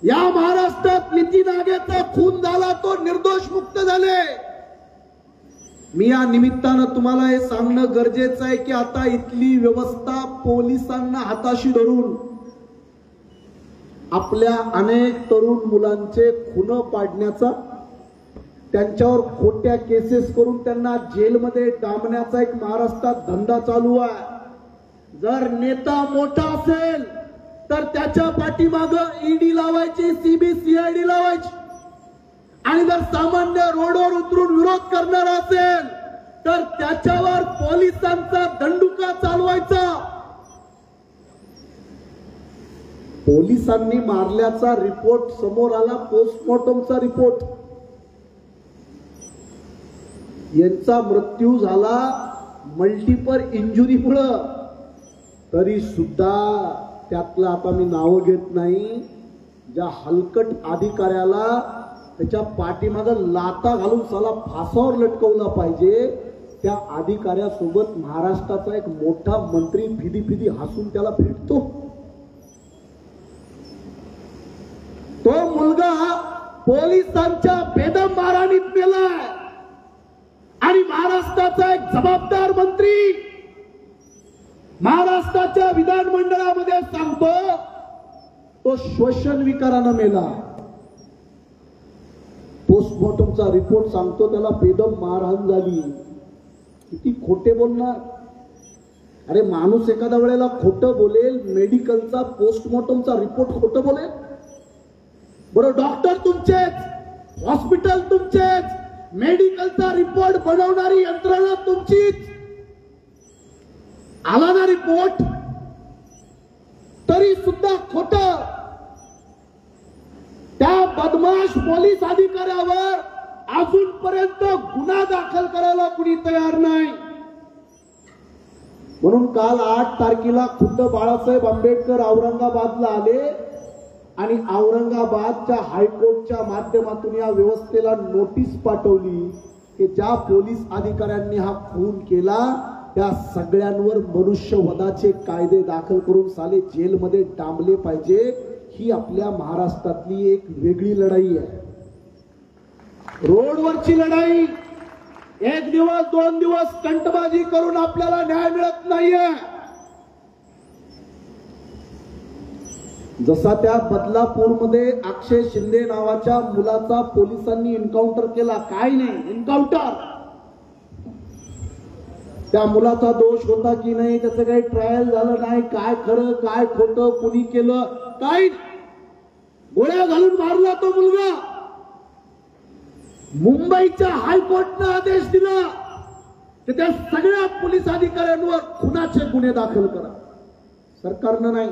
या महाराष्ट्रात नितीन आगेचा खून झाला, तो निर्दोष मुक्त झाले. मी या निमित्तानं तुम्हाला हे सांगणं गरजेचं आहे की आता इथली व्यवस्था पोलिसांना हाताशी धरून आपल्या अनेक तरुण मुलांचे खून पाडण्याचा, त्यांच्यावर खोट्या केसेस करून त्यांना जेलमध्ये डांबण्याचा एक महाराष्ट्रात धंदा चालू आहे. जर नेता मोठा असेल तर त्याच्या पाठीमागं ईडी लावायची, सीबीसीआयडी लावायची, आणि जर सामान्य रोडवर उतरून विरोध करणारा असेल तर त्याच्यावर पोलिसांचा दंडुका चालवायचा. पोलिसांनी मारल्याचा रिपोर्ट समोर आला, पोस्टमॉर्टमचा रिपोर्ट. यांचा मृत्यू झाला मल्टिपल इंजुरीमुळे. तरी सुद्धा त्यातला आता मी नाव घेत नाही, ज्या हलकट अधिकाऱ्याला त्याच्या पाठीमागं लाता घालून साला फासावर लटकवला पाहिजे, त्या अधिकाऱ्यासोबत महाराष्ट्राचा एक मोठा मंत्री फिदी फिदी हसून त्याला भेटतो. तो मुलगा पोलिसांच्या बेदम मारहाणीत मेलाय, आणि महाराष्ट्राचा एक जबाबदार मंत्री महाराष्ट्राच्या विधानमंडळामध्ये सांगतो तो श्वसन विकारानं मेला. पोस्टमॉर्टमचा रिपोर्ट सांगतो त्याला बेदम मारहाण झाली. किती खोटे बोलणार? अरे माणूस एखाद्या वेळेला खोटं बोलेल, मेडिकलचा पोस्टमॉर्टमचा रिपोर्ट खोटं बोलेल. बरं, डॉक्टर तुमचेच, हॉस्पिटल तुमचेच, मेडिकलचा रिपोर्ट बनवणारी यंत्रणा तुमचीच. आला ना रिपोर्ट तरी सुद्धा खोटं. त्या बदमाश पोलीस अधिकाऱ्यावर अजूनपर्यंत गुन्हा दाखल करायला कुणी तयार नाही. म्हणून काल 8 तारखेला खुद्द बाळासाहेब आंबेडकर औरंगाबादला आले आणि औरंगाबादच्या हायकोर्टच्या माध्यमातून या व्यवस्थेला नोटीस पाठवली की ज्या पोलीस अधिकाऱ्यांनी हा खून केला त्या सगळ्यांवर मनुष्यवधाचे कायदे दाखल करून साले जेलमध्ये डांबले पाहिजे. ही आपल्या महाराष्ट्रातली एक वेगळी लढाई आहे. रोडवरची लढाई. 1 दिवस 2 दिवस कंटबाजी करून आपल्याला न्याय मिळत नाहीये. जसा त्या बदलापूरमध्ये अक्षय शिंदे नावाच्या मुलाचा पोलिसांनी एन्काउंटर केला. काय नाही, एन्काउंटर. त्या मुलाचा दोष होता की नाही, त्याचं काही ट्रायल झालं नाही, काय खरं काय खोटं कुणी केलं काय, गोळ्या घालून मारला तो मुलगा. मुंबईच्या हायकोर्टनं आदेश दिला की त्या सगळ्या पोलीस अधिकाऱ्यांवर खुनाचे गुन्हे दाखल करा. सरकारनं नाही.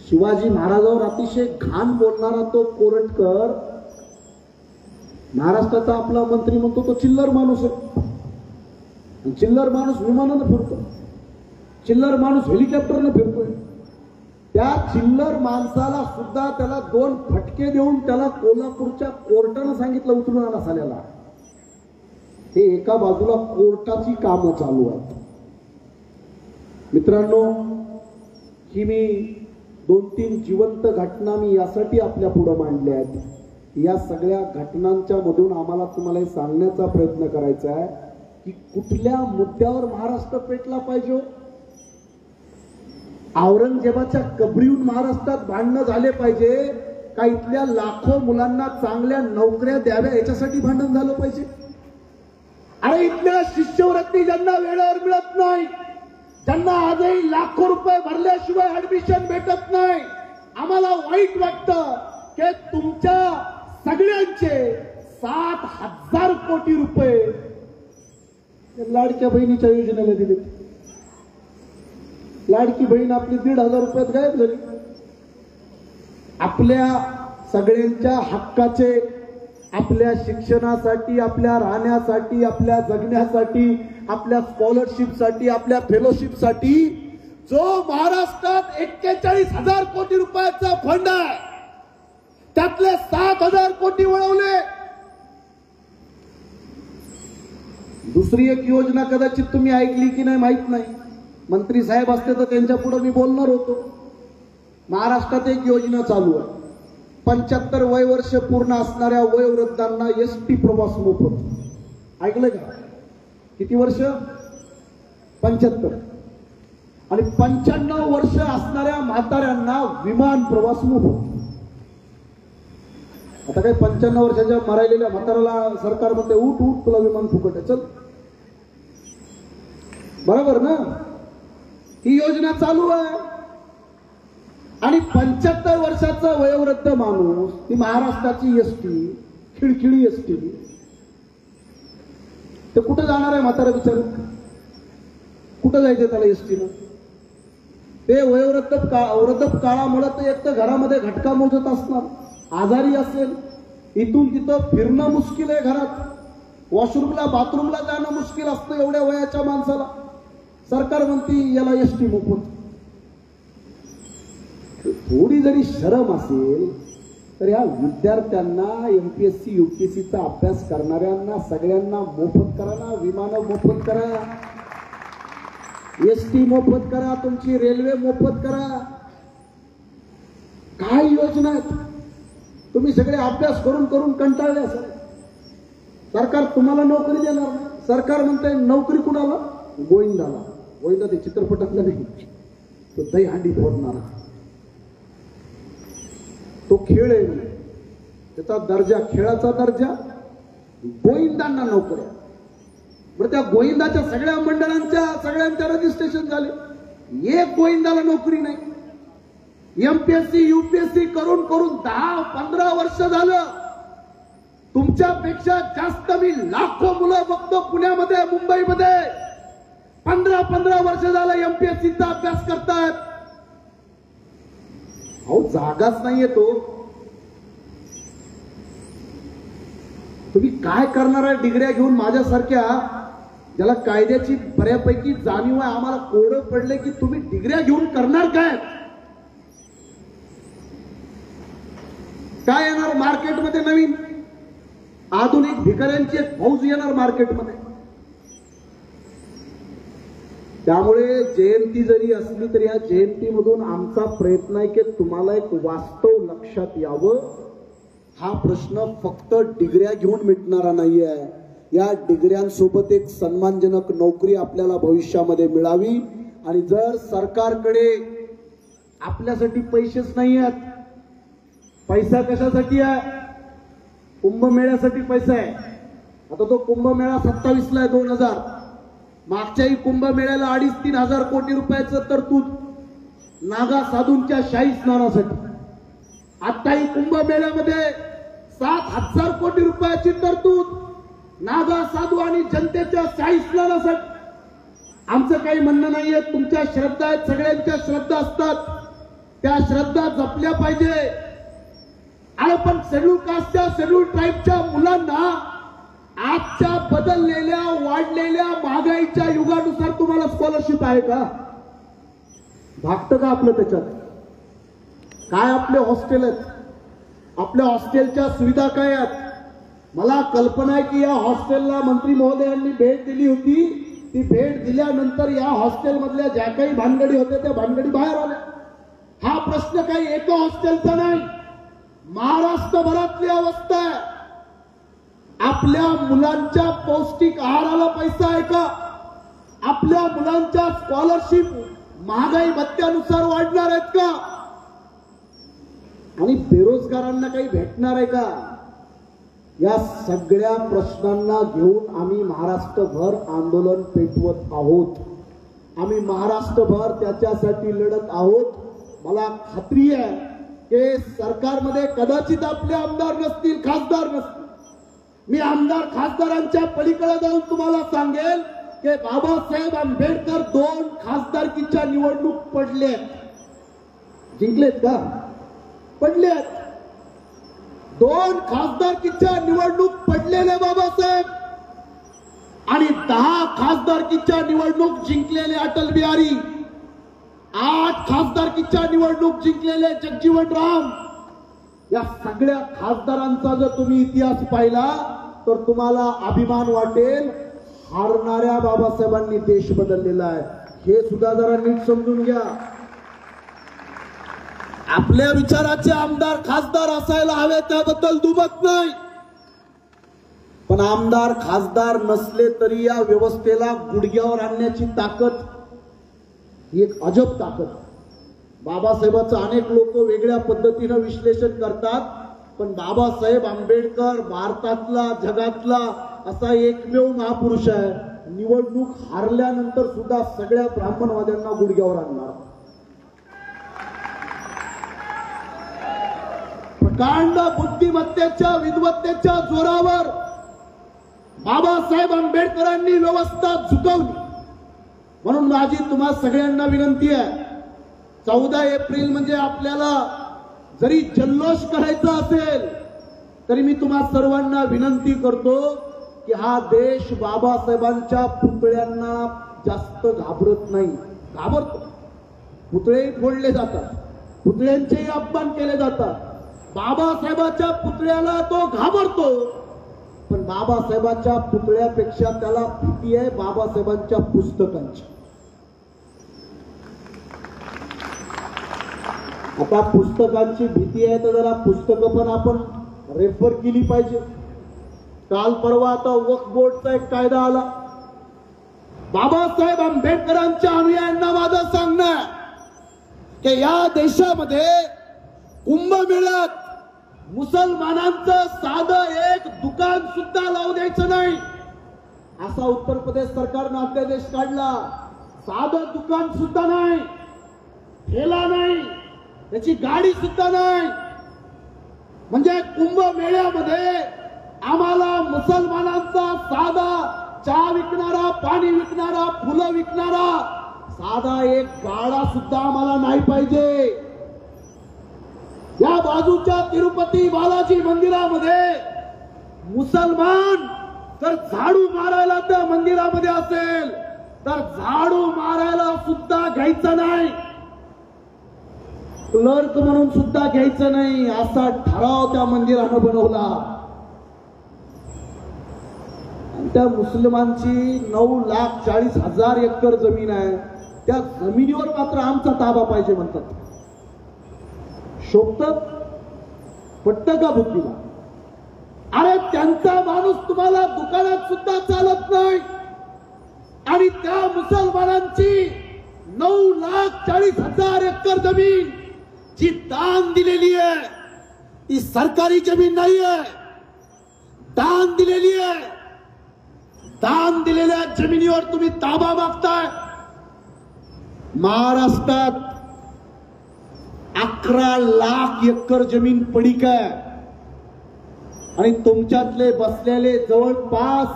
शिवाजी महाराजांवर अतिशय घाण बोलणारा तो कोरटकर महाराष्ट्राचा आपला मंत्री म्हणतो तो चिल्लर माणूस आहे. चिल्लर माणूस विमानानं फिरतो, चिल्लर माणूस हेलिकॉप्टरनं फिरतोय. त्या चिल्लर माणसाला सुद्धा त्याला 2 फटके देऊन त्याला कोल्हापूरच्या कोर्टानं सांगितलं उचलून आणा साल्याला. हे एका बाजूला कोर्टाची कामं चालू आहेत. मित्रांनो, ही मी 2-3 जिवंत घटना मी यासाठी आपल्या पुढे मांडल्या आहेत. या सगळ्या घटनांच्या मधून आम्हाला तुम्हाला हे सांगण्याचा प्रयत्न करायचा आहे की कुठल्या मुद्द्यावर महाराष्ट्र पेटला पाहिजे. औरंगजेबाच्या कबरीहून महाराष्ट्रात भांडणं झाले पाहिजे का इथल्या लाखो मुलांना चांगल्या नोकऱ्या द्याव्या याच्यासाठी भांडण झालं पाहिजे. अरे इथल्या शिष्यवृत्ती ज्यांना वेळेवर मिळत नाही, ज्यांना आजही लाखो रुपये भरल्याशिवाय ऍडमिशन भेटत नाही, आम्हाला वाईट वाटतं की तुमच्या सगळ्यांचे 7,000 कोटी रुपये लाडक्या बहिणीच्या योजनेला दिले. लाडकी बहीण आपली 1,500 रुपयात गायब झाली. आपल्या सगळ्यांच्या हक्काचे, आपल्या शिक्षणासाठी, आपल्या राहण्यासाठी, आपल्या जगण्यासाठी, आपल्या स्कॉलरशिपसाठी, आपल्या फेलोशिपसाठी जो महाराष्ट्रात 41,000 कोटी रुपयाचा फंड आहे त्यातले 7,000 कोटी वळवले. दुसरी एक योजना कदाचित तुम्ही ऐकली की नाही माहित नाही, मंत्री साहेब असते तर त्यांच्या पुढे मी बोलणार होतो. महाराष्ट्रात एक योजना चालू आहे. 75 वय वर्ष पूर्ण असणाऱ्या वयोवृद्धांना एसटी प्रवास मोफत. ऐकलंय का? किती वर्ष? 75. आणि 95 वर्ष असणाऱ्या म्हाताऱ्यांना विमान प्रवास मोफत. आता काही 95 वर्षाच्या मरायलेल्या म्हाताऱ्याला सरकार म्हणते उठ उठ तुला विमान फुकट आहे, चल. बरोबर ना? ही योजना चालू आहे. आणि 75 वर्षाचा वयोवृद्ध माणूस, ती महाराष्ट्राची एसटी, खिळखिळी एसटी, ते कुठं जाणार आहे म्हातारा बिचार? कुठं जायचं त्याला एसटीनं? ते वृद्ध काळामुळे तर एक तर घरामध्ये घटका मोजत असणार, आजारी असेल, इथून तिथं फिरणं मुश्किल आहे, घरात वॉशरूमला बाथरूमला जाणं मुश्किल असतं एवढ्या वयाच्या माणसाला. सरकार म्हणती याला एसटी मोफत. थोडी जरी शरम असेल तर या विद्यार्थ्यांना, एमपीएससी यूपीएससीचा अभ्यास करणाऱ्यांना सगळ्यांना मोफत करा ना. विमानं मोफत करा, एसटी मोफत करा, तुमची रेल्वे मोफत करा. काय योजना आहेत? तुम्ही सगळे अभ्यास करून करून कंटाळले असाल. सरकार तुम्हाला नोकरी देणार नाही. सरकार म्हणते नोकरी कुणाला? गोविंदाला. गोविंदा ते चित्रपटातलं नाही, तो दहीहंडी फोडणारा. तो खेळ आहे, त्याचा दर्जा, खेळाचा दर्जा. गोविंदांना नोकऱ्या. बरं, त्या गोविंदाच्या सगळ्या मंडळांच्या सगळ्यांच्या रजिस्ट्रेशन झाले, एक गोविंदाला नोकरी नाही. एमपीएससी यूपीएससी करून करून 10-15 वर्ष झालं. तुमच्यापेक्षा जास्त मी लाखो मुलं बघतो पुण्यामध्ये, मुंबईमध्ये 15-15 वर्ष झालं एमपीएससीचा अभ्यास करतायत. अहो जागाच नाहीये. तो तुम्ही काय करणार आहे डिग्र्या घेऊन? माझ्यासारख्या ज्याला कायद्याची बऱ्यापैकी जाणीव आहे, आम्हाला कोडं पडले की तुम्ही डिग्र्या घेऊन करणार काय? काय येणार मार्केटमध्ये? नवीन आधुनिक भिकाऱ्यांची एक फौज येणार मार्केटमध्ये. त्यामुळे जयंती जरी असली तरी या जयंतीमधून आमचा प्रयत्न आहे की तुम्हाला एक वास्तव लक्षात यावं. हा प्रश्न फक्त डिग्र्या घेऊन मिटणारा नाहीये. या डिग्र्यांसोबत एक सन्मानजनक नोकरी आपल्याला भविष्यामध्ये मिळावी. आणि जर सरकारकडे आपल्यासाठी पैसेच नाही आहेत, पैसा कशासाठी आहे? कुंभमेळ्यासाठी पैसा आहे. आता तो कुंभमेळा 27ला आहे 2000. मागच्याही कुंभमेळ्याला 2,5-3 हजार कोटी रुपयाचं तरतूद नागा साधूंच्या शाही स्नानासाठी. आताही कुंभमेळ्यामध्ये 7,000 कोटी रुपयाची तरतूद नागा साधू आणि जनतेच्या शाहीस्नानासाठी. आमचं काही म्हणणं नाहीये, तुमच्या श्रद्धा आहेत, सगळ्यांच्या श्रद्धा असतात, त्या श्रद्धा जपल्या पाहिजे. आणि पण शेड्यूल कास्टच्या शेड्यूल ट्राईबच्या मुलांना आजच्या बदललेल्या वाढलेल्या महागाईच्या युगानुसार तुम्हाला स्कॉलरशिप आहे का? भागतं का आपलं त्याच्यात? काय आपले हॉस्टेल आहेत, आपल्या हॉस्टेलच्या सुविधा काय आहेत? मला कल्पना आहे की या हॉस्टेलला मंत्री महोदयांनी भेट दिली होती. ती भेट दिल्यानंतर या हॉस्टेलमधल्या ज्या काही भानगडी होत्या त्या भानगडी बाहेर आल्या. हा प्रश्न काही एका हॉस्टेलचा नाही, महाराष्ट्रभरातली अवस्था आहे. आपल्या मुलांच्या पौष्टिक आहाराला पैसा आहे का? आपल्या मुलांच्या स्कॉलरशिप महागाई भत्त्यानुसार वाढणार आहेत का? आणि बेरोजगारांना काही भेटणार आहे का? या सगळ्या प्रश्नांना घेऊन आम्ही महाराष्ट्रभर आंदोलन पेटवत आहोत. आम्ही महाराष्ट्रभर त्याच्यासाठी लढत आहोत. मला खात्री आहे की सरकारमध्ये कदाचित आपले आमदार नसतील, खासदार नसतील. मी आमदार खासदारांच्या पलीकडे जाऊन तुम्हाला सांगेल की बाबासाहेब आंबेडकर 2 खासदारकीच्या निवडणूक पडलेत. जिंकलेत का? पडलेत. 2 खासदारकीच्या निवडणूक पडलेले बाबासाहेब आणि 10 खासदारकीच्या निवडणूक जिंकलेले अटल बिहारी, 8 खासदारकीच्या निवडणूक जिंकलेले जगजीवन राम. या सगळ्या खासदारांचा जर तुम्ही इतिहास पाहिला तर तुम्हाला अभिमान वाटेल. हारणाऱ्या बाबासाहेबांनी देश बदललेला आहे, हे सुद्धा जरा नीट समजून घ्या. आपल्या विचाराचे आमदार खासदार असायला हवे, त्याबद्दल दुमत नाही. पण आमदार खासदार नसले तरी या व्यवस्थेला गुडघ्यावर आणण्याची ताकद ही एक अजब ताकद. बाबासाहेबांचं अनेक लोक वेगळ्या पद्धतीनं विश्लेषण करतात, पण बाबासाहेब आंबेडकर भारतातला जगातला असा एकमेव महापुरुष आहे. निवडणूक हारल्यानंतर सुद्धा सगळ्या ब्राह्मणवाद्यांना गुडघ्यावर आणणार. प्रकांड बुद्धिमत्तेच्या विद्वत्तेच्या जोरावर बाबासाहेब आंबेडकरांनी व्यवस्था झुकवली. म्हणून माझी तुम्हा सगळ्यांना विनंती आहे, 14 एप्रिल म्हणजे आपल्याला जरी जल्लोष करायचा असेल तरी मी तुम्हा सर्वांना विनंती करतो की हा देश बाबासाहेबांच्या पुतळ्यांना जास्त घाबरत नाही. घाबरतो, पुतळे फोडले जातात, पुतळ्यांचेही अपमान केले जातात. बाबासाहेबांच्या पुतळ्याला तो घाबरतो, पण बाबासाहेबांच्या पुतळ्यापेक्षा त्याला भीती आहे बाबासाहेबांच्या पुस्तकांची. आता पुस्तकांची भीती आहे तर जरा पुस्तकं पण आपण रेफर केली पाहिजे. काल परवा आता वक्फ बोर्डचा एक कायदा आला. बाबासाहेब आंबेडकरांच्या अनुयायांना माझं सांगणं की या देशामध्ये कुंभमेळ्यात मुसलमानांचं साधं एक दुकान सुद्धा लावू द्यायचं नाही. असा उत्तर प्रदेश सरकारनं अध्यादेश काढला. साधं दुकान सुद्धा नाही, ठेला नाही, त्याची गाडी सुद्धा नाही. म्हणजे कुंभमेळ्यामध्ये आम्हाला मुसलमानांचा साधा चहा विकणारा, पाणी विकणारा, फुलं विकणारा साधा एक गाडा सुद्धा आम्हाला नाही पाहिजे. या बाजूच्या तिरुपती बालाजी मंदिरामध्ये मुसलमान जर झाडू मारायला त्या मंदिरामध्ये असेल तर झाडू मारायला सुद्धा घ्यायचं नाही, क्लर्क म्हणून सुद्धा घ्यायचं नाही, असा ठराव त्या मंदिरानं बनवला. त्या मुस्लिमांची 9,40,000 एकर जमीन आहे. त्या जमिनीवर मात्र आमचा ताबा पाहिजे म्हणतात. शोभत पटतं का बुद्धीला? अरे त्यांचा माणूस तुम्हाला दुकानात सुद्धा चालत नाही आणि त्या मुसलमानांची 9,40,000 एकर जमीन जी दान दिलेली आहे ती सरकारी जमीन नाही आहे, दान दिलेली आहे. दान दिलेल्या जमिनीवर तुम्ही ताबा मागताय. महाराष्ट्रात 11 लाख एकर जमीन पडीक आहे. आणि तुमच्यातले बसलेले जवळपास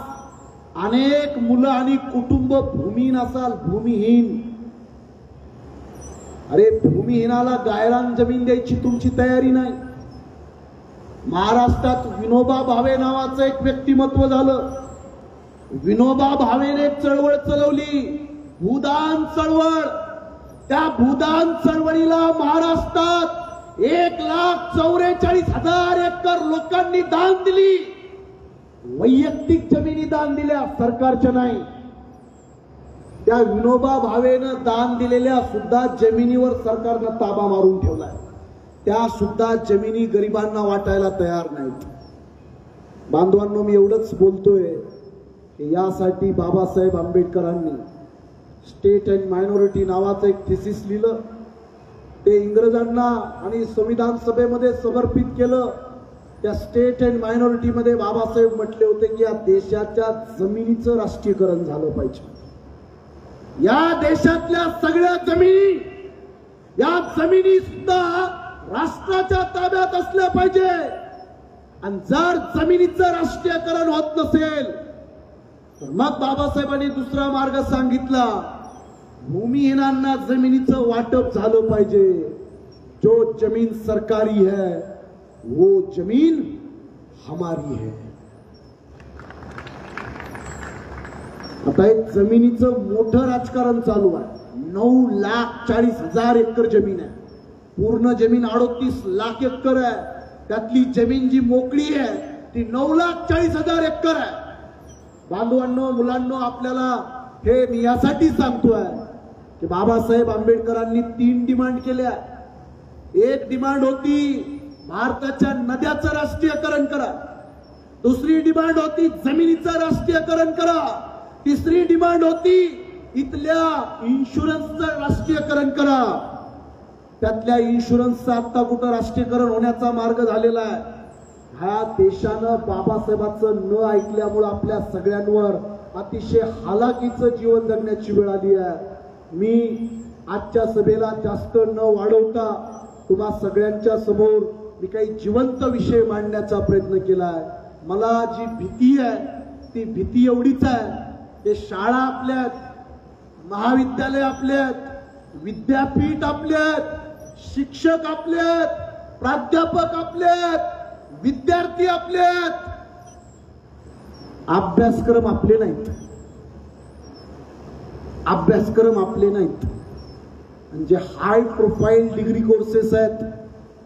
अनेक मुलं आणि कुटुंब भूमिहीन असाल, भूमिहीन. अरे भूमिहीनाला गायरान जमीन द्यायची तुमची तयारी नाही. महाराष्ट्रात विनोबा भावे नावाचं एक व्यक्तिमत्व झालं. विनोबा भावेने एक चळवळ चालवली, भूदान चळवळ. त्या भूदान चळवळीला महाराष्ट्रात 1,44,000 एकर लोकांनी दान दिली. वैयक्तिक जमिनी दान दिल्या, सरकारच्या नाही. त्या विनोबा भावेनं दान दिलेल्या सुद्धा जमिनीवर सरकारनं ताबा मारून ठेवलाय. त्या सुद्धा जमिनी गरिबांना वाटायला तयार नाहीत. बांधवांनो, मी एवढंच बोलतोय की यासाठी बाबासाहेब आंबेडकरांनी स्टेट अँड मायनॉरिटी नावाचं एक थिसिस लिहिलं. ते इंग्रजांना आणि संविधान सभेमध्ये समर्पित केलं. त्या स्टेट अँड मायनॉरिटी मध्ये बाबासाहेब म्हटले होते की या देशाच्या जमिनीचं राष्ट्रीयकरण झालं पाहिजे. या देशातल्या सगळ्या जमिनी, या जमिनी सुद्धा राष्ट्राच्या ताब्यात असल्या पाहिजे. आणि जर जमिनीचं राष्ट्रीयकरण होत नसेल तर मग बाबासाहेबांनी दुसरा मार्ग सांगितला, भूमिहीनांना जमिनीचं वाटप झालं पाहिजे. जो जमीन सरकारी है वो जमीन हमारी है. आता एक जमिनीचं मोठं राजकारण चालू आहे. 9,40,000 एकर जमीन आहे. पूर्ण जमीन 38 लाख एकर आहे. त्यातली जमीन जी मोकळी आहे ती 9,40,000 एकर आहे. बांधवांनो, मुलांनो, आपल्याला हे मी यासाठी सांगतोय की बाबासाहेब आंबेडकरांनी 3 डिमांड केल्या. एक डिमांड होती भारताच्या नद्याचं राष्ट्रीयकरण करा. दुसरी डिमांड होती जमिनीचं राष्ट्रीयकरण करा. तिसरी डिमांड होती इथल्या इन्शुरन्सचं राष्ट्रीयकरण करा. त्यातल्या इन्शुरन्सचं आता कुठं राष्ट्रीयकरण होण्याचा मार्ग झालेला आहे. ह्या देशानं बाबासाहेबांचं न ऐकल्यामुळे आपल्या सगळ्यांवर अतिशय हालाकीचं जीवन जगण्याची वेळ आली आहे. मी आजच्या सभेला जास्त न वाढवता तुम्हा सगळ्यांच्या समोर मी काही जिवंत विषय मांडण्याचा प्रयत्न केलाय. मला जी भीती आहे ती भीती एवढीच आहे की शाळा आपल्यात, महाविद्यालय आपल्यात, विद्यापीठ आपल्यात, शिक्षक आपल्यात, प्राध्यापक आपल्यात, विद्यार्थी आपल्यात, अभ्यासक्रम आपले नाहीत. अभ्यासक्रम आपले नाहीत. म्हणजे हाय प्रोफाईल डिग्री कोर्सेस आहेत,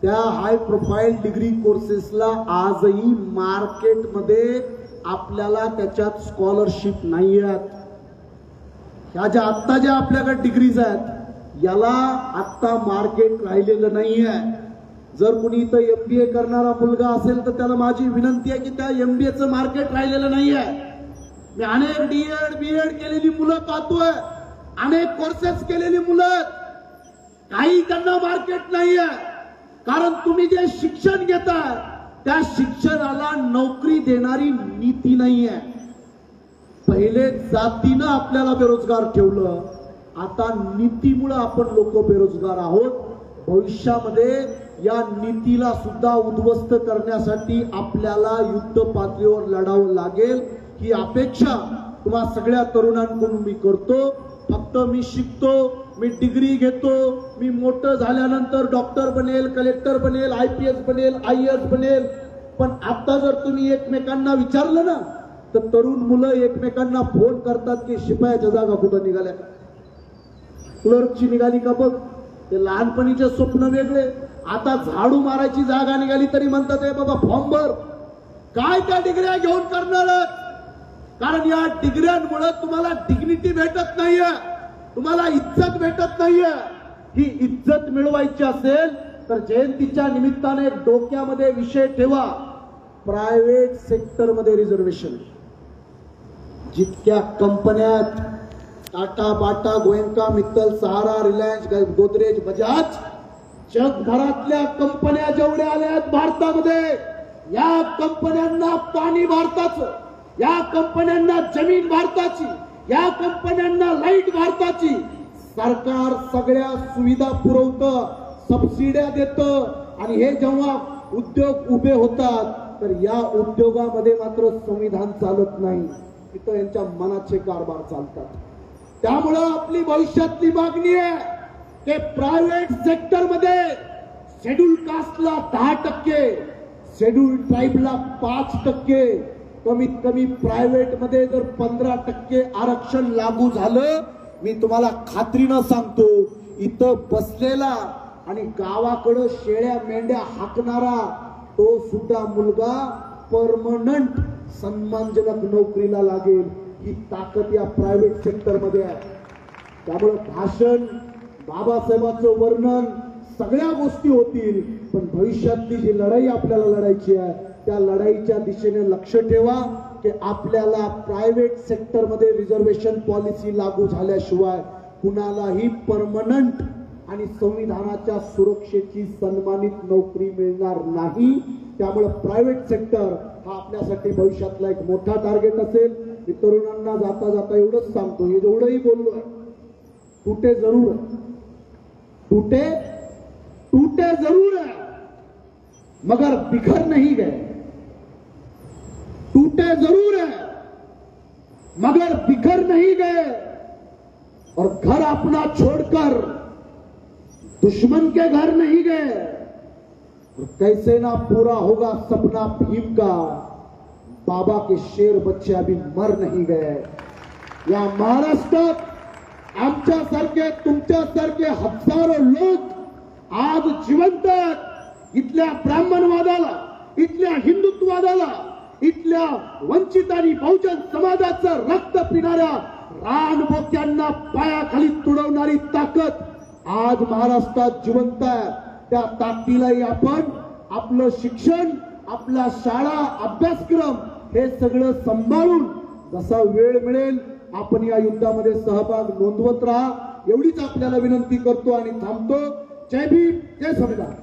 त्या हाय प्रोफाईल डिग्री कोर्सेसला आजही मार्केटमध्ये आपल्याला त्याच्यात स्कॉलरशिप नाही आहेत. ह्या ज्या आत्ता ज्या आपल्याकडे डिग्रीज आहेत याला आत्ता मार्केट राहिलेलं नाही आहे. जर कुणी इथं MBA करणारा मुलगा असेल तर त्याला माझी विनंती आहे की त्या MBAचं मार्केट राहिलेलं नाही आहे. मी अनेक D.Ed. B.Ed. केलेली मुलं पाहतोय, अनेक कोर्सेस केलेली मुलं, काही त्यांना मार्केट नाही आहे. कारण तुम्ही जे शिक्षण घेताय त्या शिक्षणाला नोकरी देणारी नीती नाही आहे. पहिले जातीनं आपल्याला बेरोजगार ठेवलं, आता नीतीमुळे आपण लोक बेरोजगार आहोत. भविष्यामध्ये या नीतीला सुद्धा उद्ध्वस्त करण्यासाठी आपल्याला युद्ध पातळीवर लढावं लागेल ही अपेक्षा तुम्हा सगळ्या तरुणांकडून मी करतो. फक्त मी शिकतो, मी डिग्री घेतो, मी मोठं झाल्यानंतर डॉक्टर बनेल, कलेक्टर बनेल, IPS बनेल, IAS बनेल. पण आता जर तुम्ही एकमेकांना विचारलं ना तर तरुण मुलं एकमेकांना फोन करतात की शिपायाच्या जागा कुठं निघाल्या का, क्लर्कची निघाली का बघ. ते लहानपणीचे स्वप्न वेगळे, आता झाडू मारायची जागा निघाली तरी म्हणतात ए बाबा फॉर्म भर. काय त्या डिग्र्या घेऊन करणार? कारण या डिग्र्यांमुळे तुम्हाला डिग्निटी भेटत नाहीये, तुम्हाला इज्जत भेटत नाहीये. ही इज्जत मिळवायची असेल तर जयंतीच्या निमित्ताने डोक्यामध्ये विषय ठेवा, प्रायव्हेट सेक्टर मध्ये रिझर्वेशन. जितक्या कंपन्यात टाटा, बाटा, गोयंका, मित्तल, सहारा, रिलायन्स, गोदरेज, बजाज, जगभरातल्या कंपन्या जेवढ्या आल्या आहेत भारतामध्ये, या कंपन्यांना पाणी भारताचं, या कंपन्यांना जमीन भारताची, या कंपन्यांना लाईट भारताची. सरकार सगळ्या सुविधा पुरवतं, सबसिड्या देतं. आणि हे जेव्हा उद्योग उभे होतात तर या उद्योगामध्ये मात्र संविधान चालत नाही, इथं यांच्या मनाचे कारभार चालतात. त्यामुळं आपली भविष्यातली मागणी आहे की प्रायव्हेट सेक्टर मध्ये शेड्यूल कास्टला 10%, शेड्यूल ट्राईबला 5%, कमीत कमी प्रायव्हेट मध्ये जर 15% आरक्षण लागू झालं, मी तुम्हाला खात्रीनं सांगतो, इथं बसलेला आणि गावाकडं शेळ्या मेंढ्या हाकणारा तो सुद्धा मुलगा परमनंट सन्मानजनक नोकरीला लागेल. ही ताकद या प्रायव्हेट सेक्टर मध्ये आहे. त्यामुळे भाषण, बाबासाहेबांचं वर्णन, सगळ्या गोष्टी होतील, पण भविष्यातली जी लढाई आपल्याला लढायची आहे त्या लढाईच्या दिशेने लक्ष ठेवा की आपल्याला प्रायव्हेट सेक्टर मध्ये रिझर्वेशन पॉलिसी लागू झाल्याशिवाय कुणालाही परमनंट आणि संविधानाच्या सुरक्षेची सन्मानित नोकरी मिळणार नाही. त्यामुळे प्रायव्हेट सेक्टर हा आपल्यासाठी भविष्यातला एक मोठा टार्गेट असेल. मी तरुणांना जाता जाता एवढंच सांगतो, हे जेवढंही बोललोय, टूटे जरूर है, टूटे जरूर है मगर बिखर नहीं गए. टूटे जरूर है मगर बिखर नहीं गए. और घर अपना छोड़कर दुश्मन के घर नहीं गए. और कैसे ना पूरा होगा सपना भीम का, बाबा के शेर बच्चे अभी मर नहीं गए. या महाराष्ट्रात आमच्यासारखे तुमच्यासारखे हजारो लोक आज जिवंत आहेत. इथल्या ब्राह्मणवादाला, इथल्या हिंदुत्ववादाला, इथल्या वंचित आणि बहुजन समाजाचं रक्त पिणाऱ्या रानबोक्यांना पायाखाली तुडवणारी ताकद आज महाराष्ट्रात जिवंत आहे. त्या ताकदीलाही आपण आपलं शिक्षण, आपल्या शाळा, अभ्यासक्रम हे सगळं सांभाळून जसा वेळ मिळेल आपण या युद्धामध्ये सहभाग नोंदवत राहा, एवढीच आपल्याला विनंती करतो आणि थांबतो. जय भीम, जय संविधान.